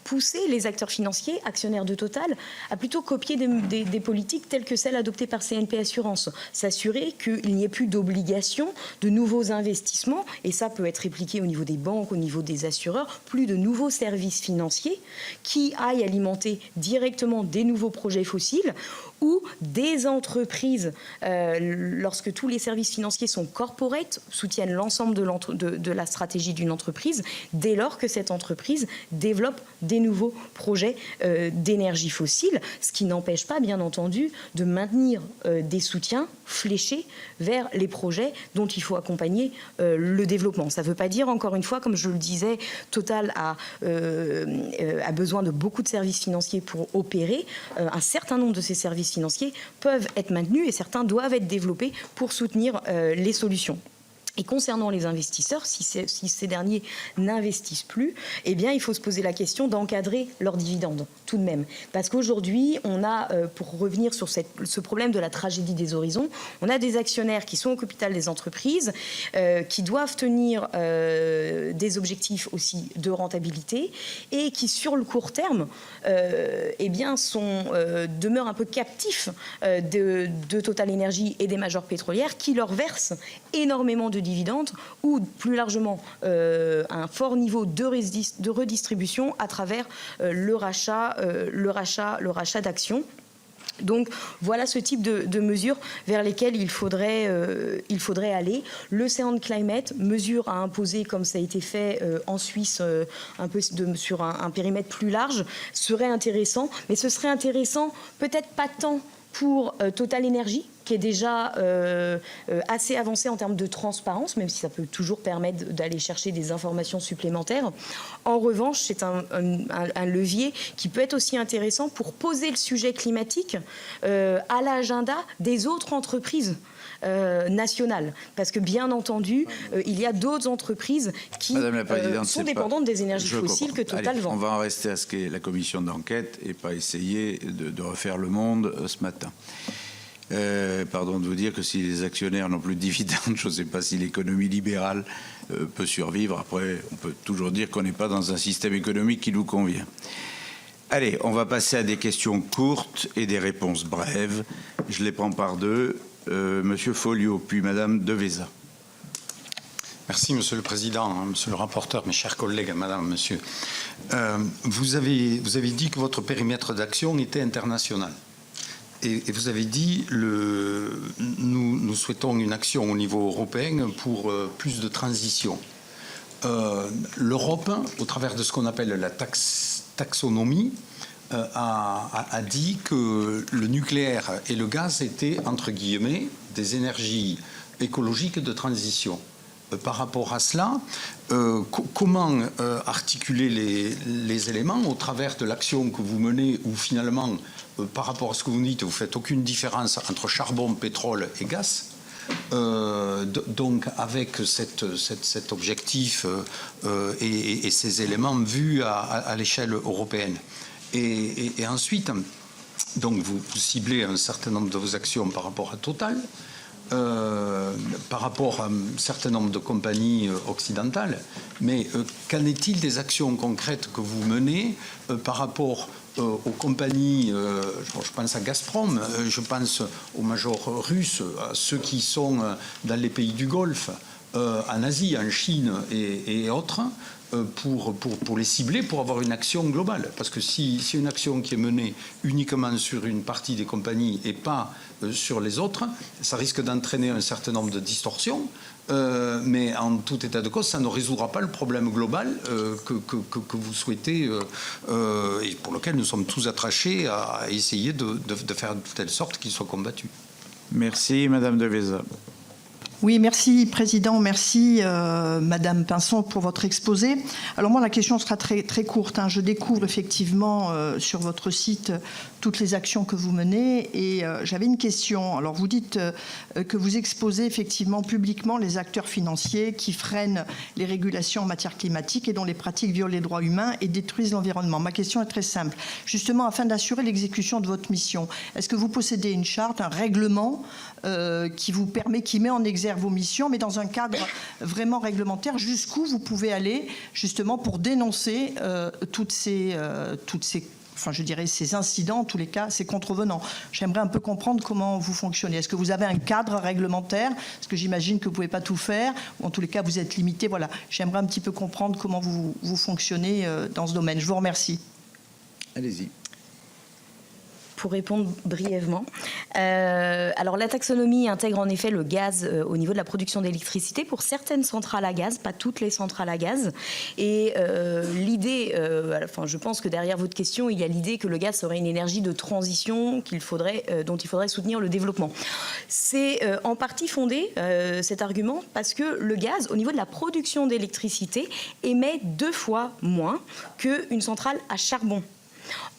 pousser les acteurs financiers, actionnaires de Total, à plutôt copier des politiques telles que celles adoptées par CNP Assurance. S'assurer qu'il n'y ait plus d'obligation de nouveaux investissements, et ça peut être répliqué au niveau des banques, au niveau des assureurs, plus de nouveaux services financiers qui aillent alimenter directement des nouveaux projets fossiles, ou des entreprises, lorsque tous les services financiers sont corporate, soutiennent l'ensemble de la stratégie d'une entreprise, dès lors que cette entreprise développe des nouveaux projets d'énergie fossile, ce qui n'empêche pas, bien entendu, de maintenir des soutiens fléchés vers les projets dont il faut accompagner le développement. Ça ne veut pas dire, encore une fois, comme je le disais, Total a besoin de beaucoup de services financiers pour opérer. Un certain nombre de ces services financiers peuvent être maintenus et certains doivent être développés pour soutenir les solutions. Et concernant les investisseurs, si ces derniers n'investissent plus, eh bien, il faut se poser la question d'encadrer leurs dividendes, tout de même. Parce qu'aujourd'hui, on a, pour revenir sur ce problème de la tragédie des horizons, on a des actionnaires qui sont au capital des entreprises, qui doivent tenir des objectifs aussi de rentabilité et qui, sur le court terme, eh bien, demeurent un peu captifs de Total Énergie et des majors pétrolières qui leur versent énormément de dividendes ou plus largement un fort niveau de redistribution à travers le rachat d'actions. Donc voilà ce type de mesures vers lesquelles il faudrait aller. Le Sound Climate, mesure à imposer comme ça a été fait en Suisse, un peu sur un périmètre plus large, serait intéressant. Mais ce serait intéressant peut-être pas tant pour Total Énergie, qui est déjà assez avancé en termes de transparence, même si ça peut toujours permettre d'aller chercher des informations supplémentaires. En revanche, c'est un levier qui peut être aussi intéressant pour poser le sujet climatique à l'agenda des autres entreprises nationales. Parce que, bien entendu, il y a d'autres entreprises qui sont dépendantes des énergies fossiles que Total vend. On va en rester à ce qu'est la commission d'enquête et pas essayer de refaire le monde ce matin. Pardon de vous dire que si les actionnaires n'ont plus de dividendes, je ne sais pas si l'économie libérale peut survivre. Après, on peut toujours dire qu'on n'est pas dans un système économique qui nous convient. Allez, on va passer à des questions courtes et des réponses brèves. Je les prends par deux. Monsieur Folliot, puis Madame Devesa. Merci, Monsieur le Président, Monsieur le rapporteur, mes chers collègues, Madame, Monsieur. Vous avez dit que votre périmètre d'action était international. Et vous avez dit, nous souhaitons une action au niveau européen pour plus de transition. L'Europe, au travers de ce qu'on appelle la taxonomie, a dit que le nucléaire et le gaz étaient, entre guillemets, des énergies écologiques de transition. Par rapport à cela, comment articuler les éléments au travers de l'action que vous menez, où finalement, par rapport à ce que vous dites, vous ne faites aucune différence entre charbon, pétrole et gaz. Donc avec cet objectif et ces éléments vus à l'échelle européenne. Et ensuite, donc vous ciblez un certain nombre de vos actions par rapport à Total. par rapport à un certain nombre de compagnies occidentales, mais qu'en est-il des actions concrètes que vous menez par rapport aux compagnies, je pense à Gazprom, je pense aux majors russes, à ceux qui sont dans les pays du Golfe, en Asie, en Chine et autres, pour les cibler, pour avoir une action globale. Parce que si une action qui est menée uniquement sur une partie des compagnies et pas sur les autres, ça risque d'entraîner un certain nombre de distorsions. Mais en tout état de cause, ça ne résoudra pas le problème global que vous souhaitez et pour lequel nous sommes tous attachés à essayer de faire de telle sorte qu'il soit combattu. Merci, Madame de Véza. Oui, merci Président, merci Madame Pinson pour votre exposé. Alors moi, la question sera très, très courte. Je découvre effectivement sur votre site toutes les actions que vous menez et j'avais une question. Alors vous dites que vous exposez effectivement publiquement les acteurs financiers qui freinent les régulations en matière climatique et dont les pratiques violent les droits humains et détruisent l'environnement. Ma question est très simple. Justement, afin d'assurer l'exécution de votre mission, est-ce que vous possédez une charte, un règlement qui vous permet, qui met en exergue vos missions, mais dans un cadre vraiment réglementaire, jusqu'où vous pouvez aller justement pour dénoncer toutes ces enfin, je dirais, ces incidents, en tous les cas, ces contrevenants. J'aimerais un peu comprendre comment vous fonctionnez. Est-ce que vous avez un cadre réglementaire? Parce que j'imagine que vous ne pouvez pas tout faire, ou en tous les cas, vous êtes limité. Voilà. J'aimerais un petit peu comprendre comment vous fonctionnez dans ce domaine. Je vous remercie. Allez-y. Pour répondre brièvement. Alors la taxonomie intègre en effet le gaz au niveau de la production d'électricité pour certaines centrales à gaz, pas toutes les centrales à gaz. Et l'idée, enfin, je pense que derrière votre question, il y a l'idée que le gaz serait une énergie de transition dont il faudrait soutenir le développement. C'est en partie fondé, cet argument, parce que le gaz, au niveau de la production d'électricité, émet 2 fois moins qu'une centrale à charbon.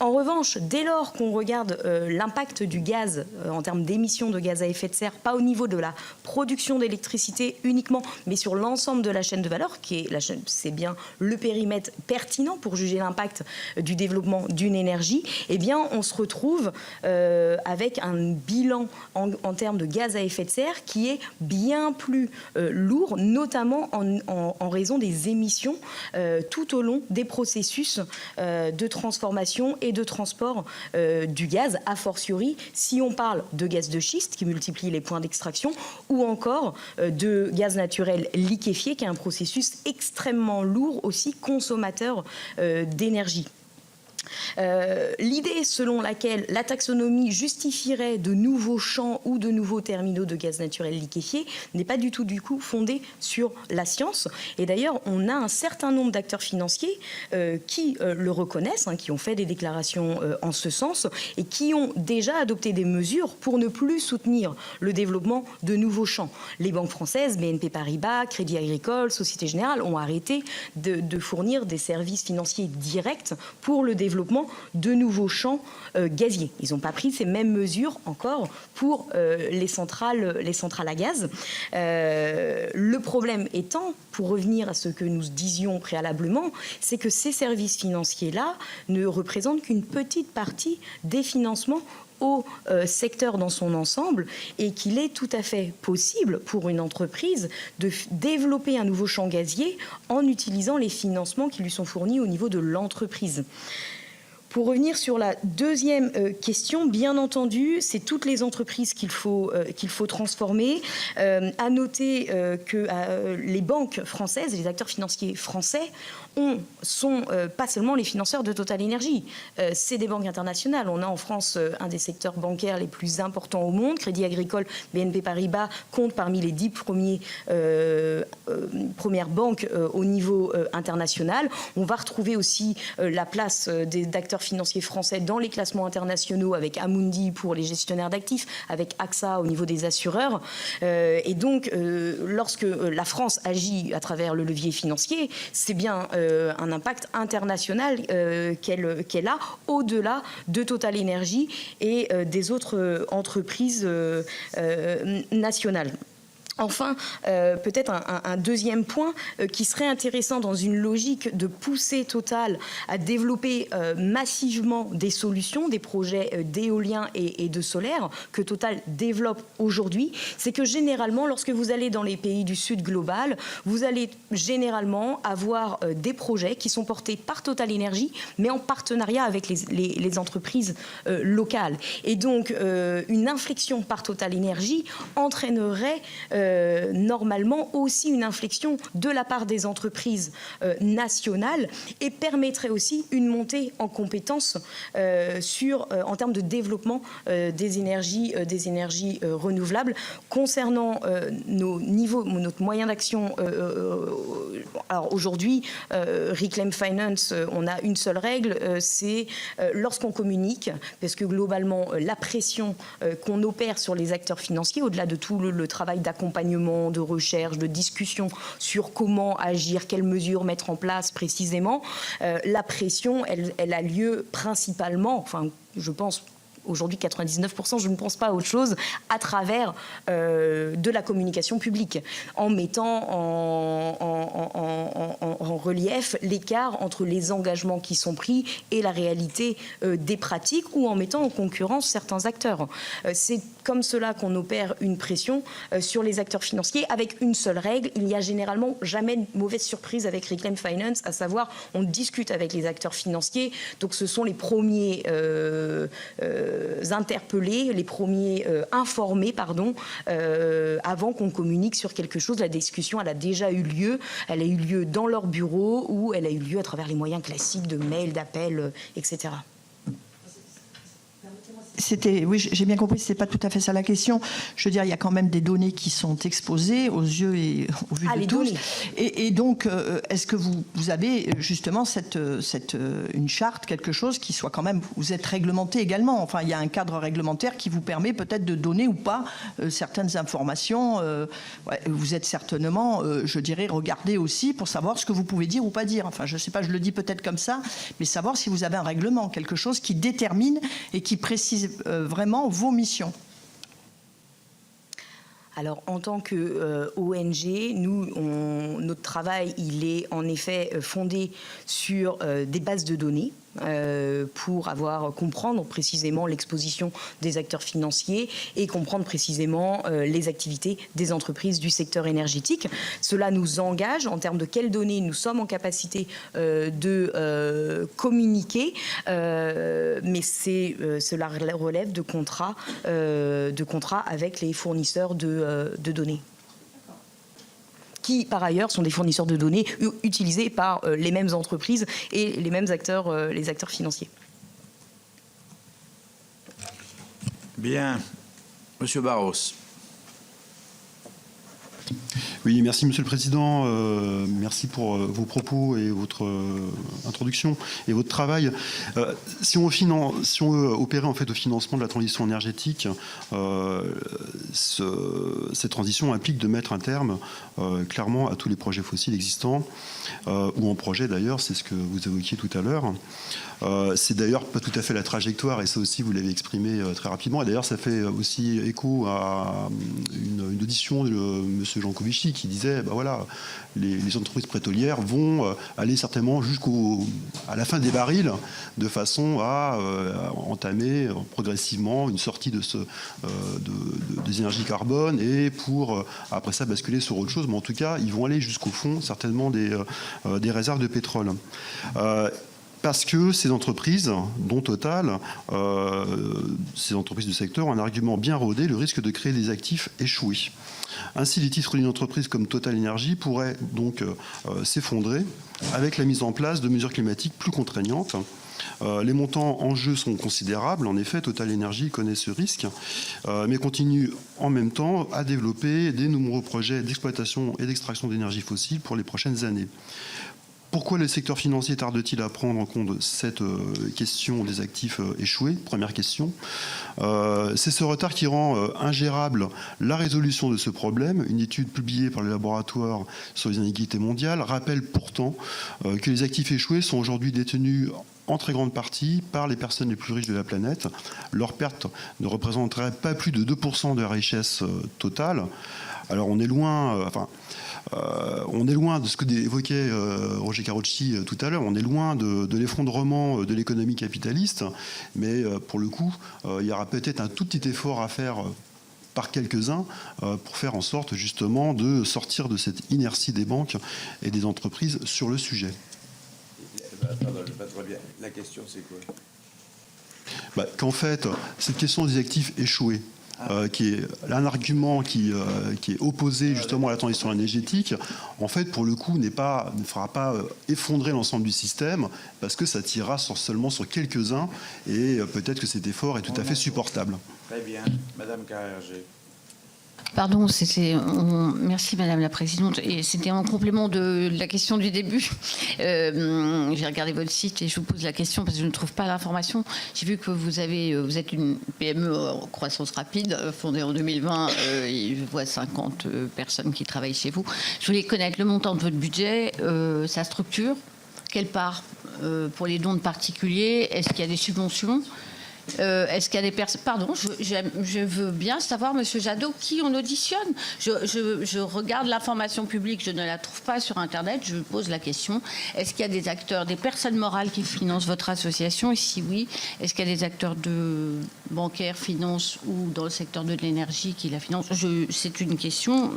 En revanche, dès lors qu'on regarde l'impact du gaz en termes d'émissions de gaz à effet de serre, pas au niveau de la production d'électricité uniquement, mais sur l'ensemble de la chaîne de valeur, qui est c'est bien le périmètre pertinent pour juger l'impact du développement d'une énergie, eh bien, on se retrouve avec un bilan en termes de gaz à effet de serre qui est bien plus lourd, notamment en raison des émissions tout au long des processus de transformation et de transport du gaz, a fortiori si on parle de gaz de schiste qui multiplie les points d'extraction ou encore de gaz naturel liquéfié qui est un processus extrêmement lourd, aussi consommateur d'énergie. L'idée selon laquelle la taxonomie justifierait de nouveaux champs ou de nouveaux terminaux de gaz naturel liquéfié n'est pas du tout fondée sur la science. Et d'ailleurs, on a un certain nombre d'acteurs financiers qui le reconnaissent, qui ont fait des déclarations en ce sens et qui ont déjà adopté des mesures pour ne plus soutenir le développement de nouveaux champs. Les banques françaises, BNP Paribas, Crédit Agricole, Société Générale ont arrêté de fournir des services financiers directs pour le développement de nouveaux champs gaziers. Ils n'ont pas pris ces mêmes mesures encore pour les centrales à gaz. Le problème étant, pour revenir à ce que nous disions préalablement, c'est que ces services financiers-là ne représentent qu'une petite partie des financements au secteur dans son ensemble et qu'il est tout à fait possible pour une entreprise de développer un nouveau champ gazier en utilisant les financements qui lui sont fournis au niveau de l'entreprise. Pour revenir sur la deuxième question, bien entendu, c'est toutes les entreprises qu'il faut transformer. À noter que les banques françaises, les acteurs financiers français, sont pas seulement les financeurs de Total Energy. C'est des banques internationales. On a en France un des secteurs bancaires les plus importants au monde. Crédit Agricole, BNP Paribas compte parmi les 10 premières banques au niveau international. On va retrouver aussi la place d'acteurs financiers français dans les classements internationaux avec Amundi pour les gestionnaires d'actifs, avec AXA au niveau des assureurs. Et donc, lorsque la France agit à travers le levier financier, c'est bien un impact international qu'elle a au-delà de Total Energy et des autres entreprises nationales. Enfin, peut-être un deuxième point qui serait intéressant dans une logique de pousser Total à développer massivement des solutions, des projets d'éolien et de solaire que Total développe aujourd'hui, c'est que généralement, lorsque vous allez dans les pays du Sud global, vous allez généralement avoir des projets qui sont portés par Total Énergie, mais en partenariat avec les entreprises locales. Et donc, une inflexion par Total Énergie entraînerait normalement aussi une inflexion de la part des entreprises nationales et permettrait aussi une montée en compétences en termes de développement des énergies renouvelables. Concernant notre moyen d'action, alors aujourd'hui, Reclaim Finance, on a une seule règle, c'est lorsqu'on communique, parce que globalement, la pression qu'on opère sur les acteurs financiers, au-delà de tout le travail d'accompagnement, de recherche, de discussion sur comment agir, quelles mesures mettre en place précisément, la pression, elle a lieu principalement, enfin, je pense, aujourd'hui 99%, je ne pense pas à autre chose, à travers de la communication publique, en mettant en relief l'écart entre les engagements qui sont pris et la réalité des pratiques, ou en mettant en concurrence certains acteurs. C'est comme cela qu'on opère une pression sur les acteurs financiers avec une seule règle. Il n'y a généralement jamais de mauvaise surprise avec Reclaim Finance, à savoir on discute avec les acteurs financiers, donc ce sont les premiers interpellés, les premiers informés, avant qu'on communique sur quelque chose. La discussion, elle a déjà eu lieu. Elle a eu lieu dans leur bureau ou elle a eu lieu à travers les moyens classiques de mail, d'appel, etc. Oui, j'ai bien compris, c'est pas tout à fait ça la question. Je veux dire, il y a quand même des données qui sont exposées aux yeux et au vu de tous. Et donc, est-ce que vous avez justement une charte, quelque chose qui soit quand même, vous êtes réglementé également. Enfin, il y a un cadre réglementaire qui vous permet peut-être de donner ou pas certaines informations. Vous êtes certainement, je dirais, regardé aussi pour savoir ce que vous pouvez dire ou pas dire. Enfin, je sais pas, je le dis peut-être comme ça, mais savoir si vous avez un règlement, quelque chose qui détermine et qui précise vraiment vos missions. Alors, en tant que ONG, notre travail, il est en effet fondé sur des bases de données pour comprendre précisément l'exposition des acteurs financiers et comprendre précisément les activités des entreprises du secteur énergétique. Cela nous engage en termes de quelles données nous sommes en capacité de communiquer, mais cela relève de contrats avec les fournisseurs de données, qui, par ailleurs, sont des fournisseurs de données utilisés par les mêmes entreprises et les mêmes acteurs, les acteurs financiers. Bien. Monsieur Barros. Oui, merci Monsieur le Président. Merci pour vos propos et votre introduction et votre travail. Si on veut opérer en fait au financement de la transition énergétique, cette transition implique de mettre un terme clairement à tous les projets fossiles existants ou en projet d'ailleurs, c'est ce que vous évoquiez tout à l'heure. C'est d'ailleurs pas tout à fait la trajectoire, et ça aussi vous l'avez exprimé très rapidement. Et d'ailleurs ça fait aussi écho à une audition de M. Jancovici qui disait voilà, les entreprises pétrolières vont aller certainement à la fin des barils de façon à entamer progressivement une sortie des énergies carbone et pour après ça basculer sur autre chose. Mais en tout cas, ils vont aller jusqu'au fond certainement des réserves de pétrole. Parce que ces entreprises, dont Total, ces entreprises du secteur, ont un argument bien rodé, le risque de créer des actifs échoués. Ainsi, les titres d'une entreprise comme Total Énergie pourraient donc s'effondrer avec la mise en place de mesures climatiques plus contraignantes. Les montants en jeu sont considérables. En effet, Total Énergie connaît ce risque, mais continue en même temps à développer des nombreux projets d'exploitation et d'extraction d'énergie fossile pour les prochaines années. Pourquoi le secteur financier tarde-t-il à prendre en compte cette question des actifs échoués? Première question. C'est ce retard qui rend ingérable la résolution de ce problème. Une étude publiée par le laboratoire sur les inégalités mondiales rappelle pourtant que les actifs échoués sont aujourd'hui détenus en très grande partie par les personnes les plus riches de la planète. Leur perte ne représenterait pas plus de 2% de la richesse totale. Alors on est loin, on est loin de ce que évoquait Roger Carocci tout à l'heure, on est loin de l'effondrement de l'économie capitaliste, mais pour le coup, il y aura peut-être un tout petit effort à faire par quelques-uns pour faire en sorte justement de sortir de cette inertie des banques et des entreprises sur le sujet. Pardon, pas très bien. La question, c'est quoi? Qu'en fait, cette question des actifs échoués, qui est un argument qui est opposé justement à la transition énergétique, en fait, pour le coup, ne fera pas effondrer l'ensemble du système, parce que ça tirera seulement sur quelques-uns, et peut-être que cet effort est tout à fait supportable. Très bien. Madame Carrère-Gé. Pardon, merci Madame la Présidente. Et c'était en complément de la question du début. J'ai regardé votre site et je vous pose la question parce que je ne trouve pas l'information. J'ai vu que vous êtes une PME en croissance rapide, fondée en 2020. Et je vois 50 personnes qui travaillent chez vous. Je voulais connaître le montant de votre budget, sa structure, quelle part pour les dons de particuliers, est-ce qu'il y a des subventions ? Est-ce qu'il y a des personnes... Pardon, je veux bien savoir, Monsieur Jadot, qui on auditionne. Je regarde l'information publique, je ne la trouve pas sur Internet, je pose la question. Est-ce qu'il y a des acteurs, des personnes morales qui financent votre association? Et si oui, est-ce qu'il y a des acteurs bancaires, finance ou dans le secteur de l'énergie qui la financent? C'est une question.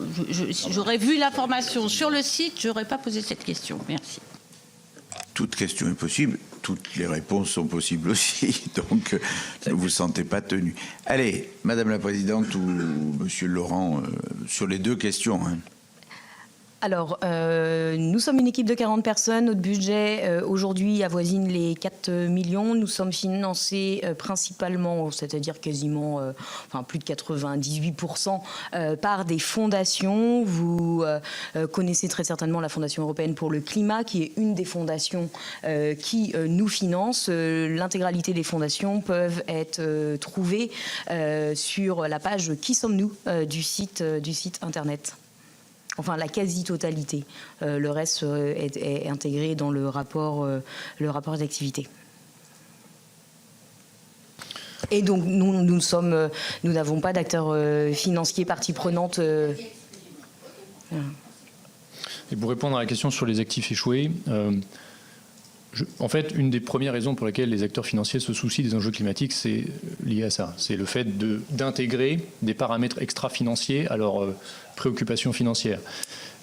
J'aurais vu l'information sur le site, je n'aurais pas posé cette question. Merci. Toute question est possible, toutes les réponses sont possibles aussi, donc ne vous sentez pas tenu. Allez, Madame la Présidente ou Monsieur Laurent, sur les deux questions. Hein. Alors, nous sommes une équipe de 40 personnes. Notre budget, aujourd'hui, avoisine les 4 millions. Nous sommes financés principalement, c'est-à-dire quasiment, plus de 98%, par des fondations. Vous connaissez très certainement la Fondation européenne pour le climat, qui est une des fondations qui nous finance. L'intégralité des fondations peuvent être trouvées sur la page « Qui sommes-nous » du site Internet. Enfin, la quasi-totalité. Le reste est intégré dans le rapport d'activité. Et donc, nous n'avons pas d'acteurs financiers, partie prenante. Et pour répondre à la question sur les actifs échoués, en fait, une des premières raisons pour lesquelles les acteurs financiers se soucient des enjeux climatiques, c'est lié à ça. C'est le fait d'intégrer des paramètres extra-financiers à leurs préoccupations financières.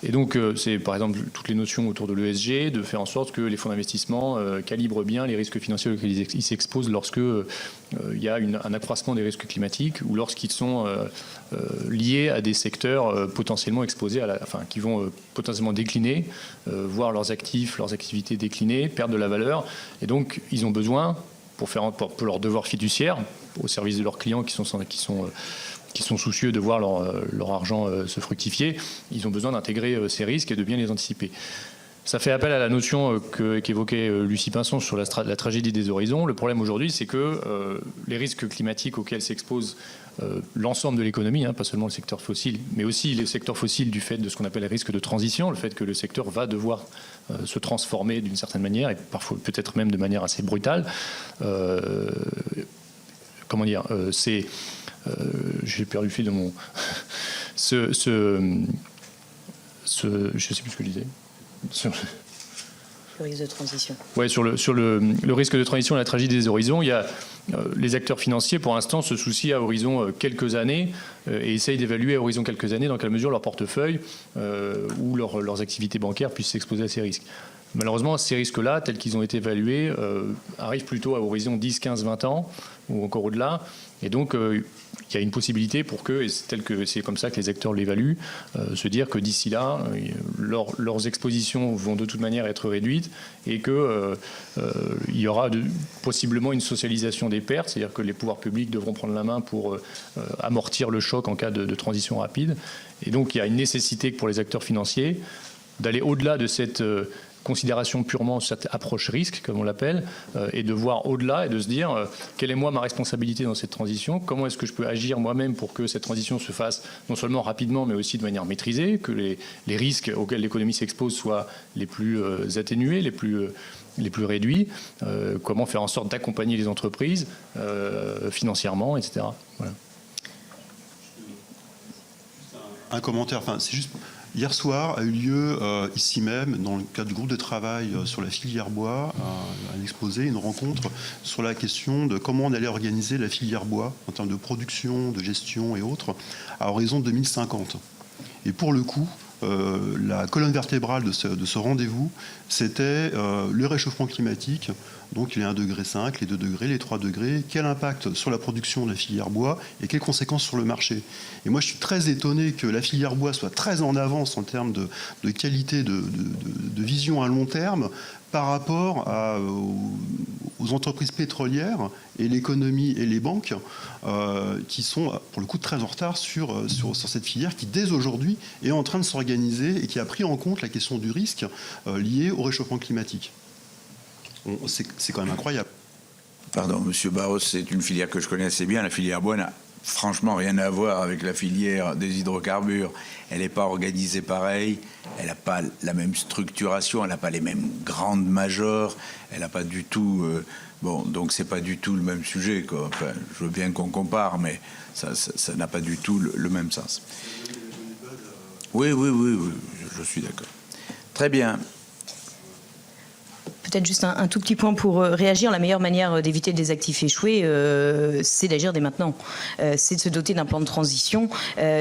Et donc, c'est par exemple toutes les notions autour de l'ESG, de faire en sorte que les fonds d'investissement calibrent bien les risques financiers auxquels ils s'exposent lorsque il y a un accroissement des risques climatiques ou lorsqu'ils sont liés à des secteurs potentiellement exposés, qui vont potentiellement décliner, voir leurs actifs, leurs activités décliner, perdre de la valeur. Et donc, ils ont besoin, pour leur devoir fiduciaire, au service de leurs clients qui sont soucieux de voir leur argent se fructifier, ils ont besoin d'intégrer ces risques et de bien les anticiper. Ça fait appel à la notion qu'évoquait Lucie Pinson sur la tragédie des horizons. Le problème aujourd'hui, c'est que les risques climatiques auxquels s'expose l'ensemble de l'économie, pas seulement le secteur fossile, mais aussi les secteurs fossiles du fait de ce qu'on appelle les risques de transition, le fait que le secteur va devoir se transformer d'une certaine manière, et parfois peut-être même de manière assez brutale. J'ai perdu le fil de mon... je ne sais plus ce que je disais. Le risque de transition. Oui, sur le risque de transition et la tragédie des horizons, il y a les acteurs financiers, pour l'instant, se soucient à horizon quelques années et essayent d'évaluer à horizon quelques années dans quelle mesure leur portefeuille ou leurs activités bancaires puissent s'exposer à ces risques. Malheureusement, ces risques-là, tels qu'ils ont été évalués, arrivent plutôt à horizon 10, 15, 20 ans ou encore au-delà. Et donc, il y a une possibilité pour que, et c'est comme ça que les acteurs l'évaluent, se dire que d'ici là, leurs expositions vont de toute manière être réduites et qu'il y aura possiblement une socialisation des pertes, c'est-à-dire que les pouvoirs publics devront prendre la main pour amortir le choc en cas de transition rapide. Et donc, il y a une nécessité pour les acteurs financiers d'aller au-delà de cette considération purement cette approche risque, comme on l'appelle, et de voir au-delà et de se dire quelle est moi ma responsabilité dans cette transition, comment est-ce que je peux agir moi-même pour que cette transition se fasse non seulement rapidement mais aussi de manière maîtrisée, que les risques auxquels l'économie s'expose soient les plus atténués, les plus les plus réduits, comment faire en sorte d'accompagner les entreprises financièrement, etc. Voilà. Un commentaire, enfin, c'est juste... Hier soir a eu lieu ici même, dans le cadre du groupe de travail sur la filière bois, un exposé, une rencontre sur la question de comment on allait organiser la filière bois en termes de production, de gestion et autres, à horizon 2050. Et pour le coup, la colonne vertébrale de ce rendez-vous, c'était le réchauffement climatique. Donc les 1,5 degré, les 2 degrés, les 3 degrés, quel impact sur la production de la filière bois et quelles conséquences sur le marché. Et moi je suis très étonné que la filière bois soit très en avance en termes de qualité, de vision à long terme par rapport aux entreprises pétrolières et l'économie et les banques qui sont pour le coup très en retard sur cette filière qui dès aujourd'hui est en train de s'organiser et qui a pris en compte la question du risque lié au réchauffement climatique. C'est quand même incroyable. Pardon, Monsieur Barros, c'est une filière que je connais assez bien. La filière bois n'a franchement rien à voir avec la filière des hydrocarbures. Elle n'est pas organisée pareil, elle n'a pas la même structuration, elle n'a pas les mêmes grandes majors, elle n'a pas du tout... bon, donc c'est pas du tout le même sujet, quoi. Enfin, je veux bien qu'on compare, mais ça n'a pas du tout le même sens. Oui, je suis d'accord. Très bien. Peut-être juste un tout petit point pour réagir. La meilleure manière d'éviter des actifs échoués, c'est d'agir dès maintenant. C'est de se doter d'un plan de transition.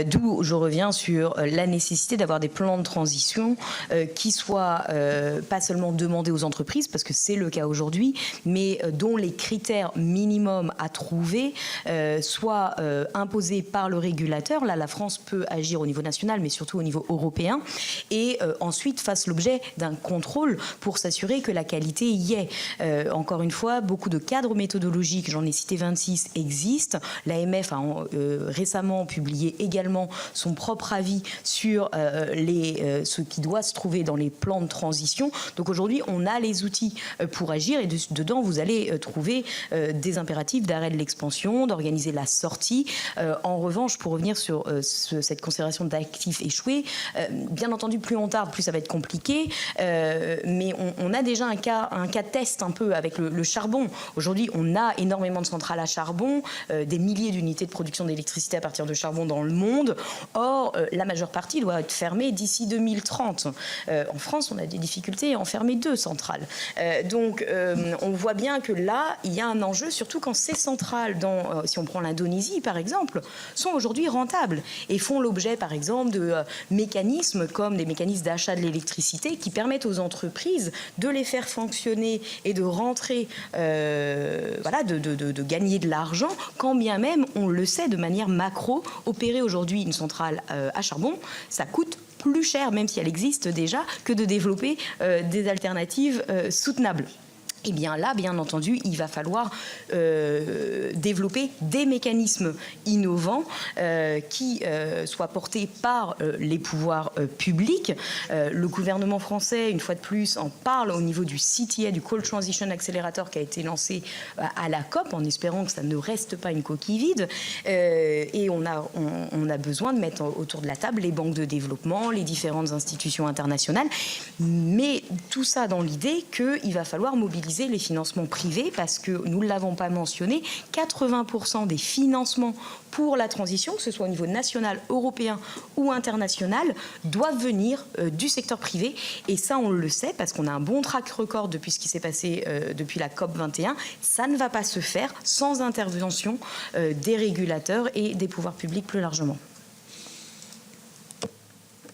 D'où je reviens sur la nécessité d'avoir des plans de transition qui soient pas seulement demandés aux entreprises, parce que c'est le cas aujourd'hui, mais dont les critères minimums à trouver soient imposés par le régulateur. Là, la France peut agir au niveau national, mais surtout au niveau européen, et ensuite fasse l'objet d'un contrôle pour s'assurer que la qualité y est. Encore une fois, beaucoup de cadres méthodologiques, j'en ai cité 26, existent. L'AMF a récemment publié également son propre avis sur ce qui doit se trouver dans les plans de transition. Donc aujourd'hui, on a les outils pour agir et dedans, vous allez trouver des impératifs d'arrêt de l'expansion, d'organiser la sortie. En revanche, pour revenir sur cette considération d'actifs échoués, bien entendu, plus on tarde, plus ça va être compliqué, mais on a déjà un cas test un peu avec le charbon. Aujourd'hui, on a énormément de centrales à charbon, des milliers d'unités de production d'électricité à partir de charbon dans le monde. Or, la majeure partie doit être fermée d'ici 2030. En France, on a des difficultés à en fermer 2 centrales. Donc, on voit bien que là, il y a un enjeu, surtout quand ces centrales, si on prend l'Indonésie par exemple, sont aujourd'hui rentables et font l'objet par exemple de mécanismes comme des mécanismes d'achat de l'électricité qui permettent aux entreprises de les faire fonctionner et de rentrer, de gagner de l'argent, quand bien même, on le sait de manière macro, opérer aujourd'hui une centrale à charbon, ça coûte plus cher, même si elle existe déjà, que de développer des alternatives soutenables. Eh bien là, bien entendu, il va falloir développer des mécanismes innovants qui soient portés par les pouvoirs publics. Le gouvernement français, une fois de plus, en parle au niveau du CTA, du Coal Transition Accelerator, qui a été lancé à la COP, en espérant que ça ne reste pas une coquille vide. Et on a besoin de mettre autour de la table les banques de développement, les différentes institutions internationales, mais tout ça dans l'idée qu'il va falloir mobiliser les financements privés, parce que nous ne l'avons pas mentionné, 80% des financements pour la transition, que ce soit au niveau national, européen ou international, doivent venir du secteur privé. Et ça, on le sait, parce qu'on a un bon track record depuis ce qui s'est passé depuis la COP 21. Ça ne va pas se faire sans intervention des régulateurs et des pouvoirs publics plus largement.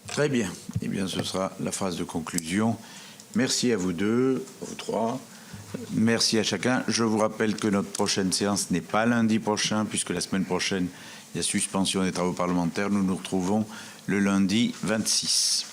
Très bien. Eh bien, ce sera la phrase de conclusion. Merci à vous deux, vous trois. Merci à chacun. Je vous rappelle que notre prochaine séance n'est pas lundi prochain, puisque la semaine prochaine, il y a suspension des travaux parlementaires. Nous nous retrouvons le lundi 26.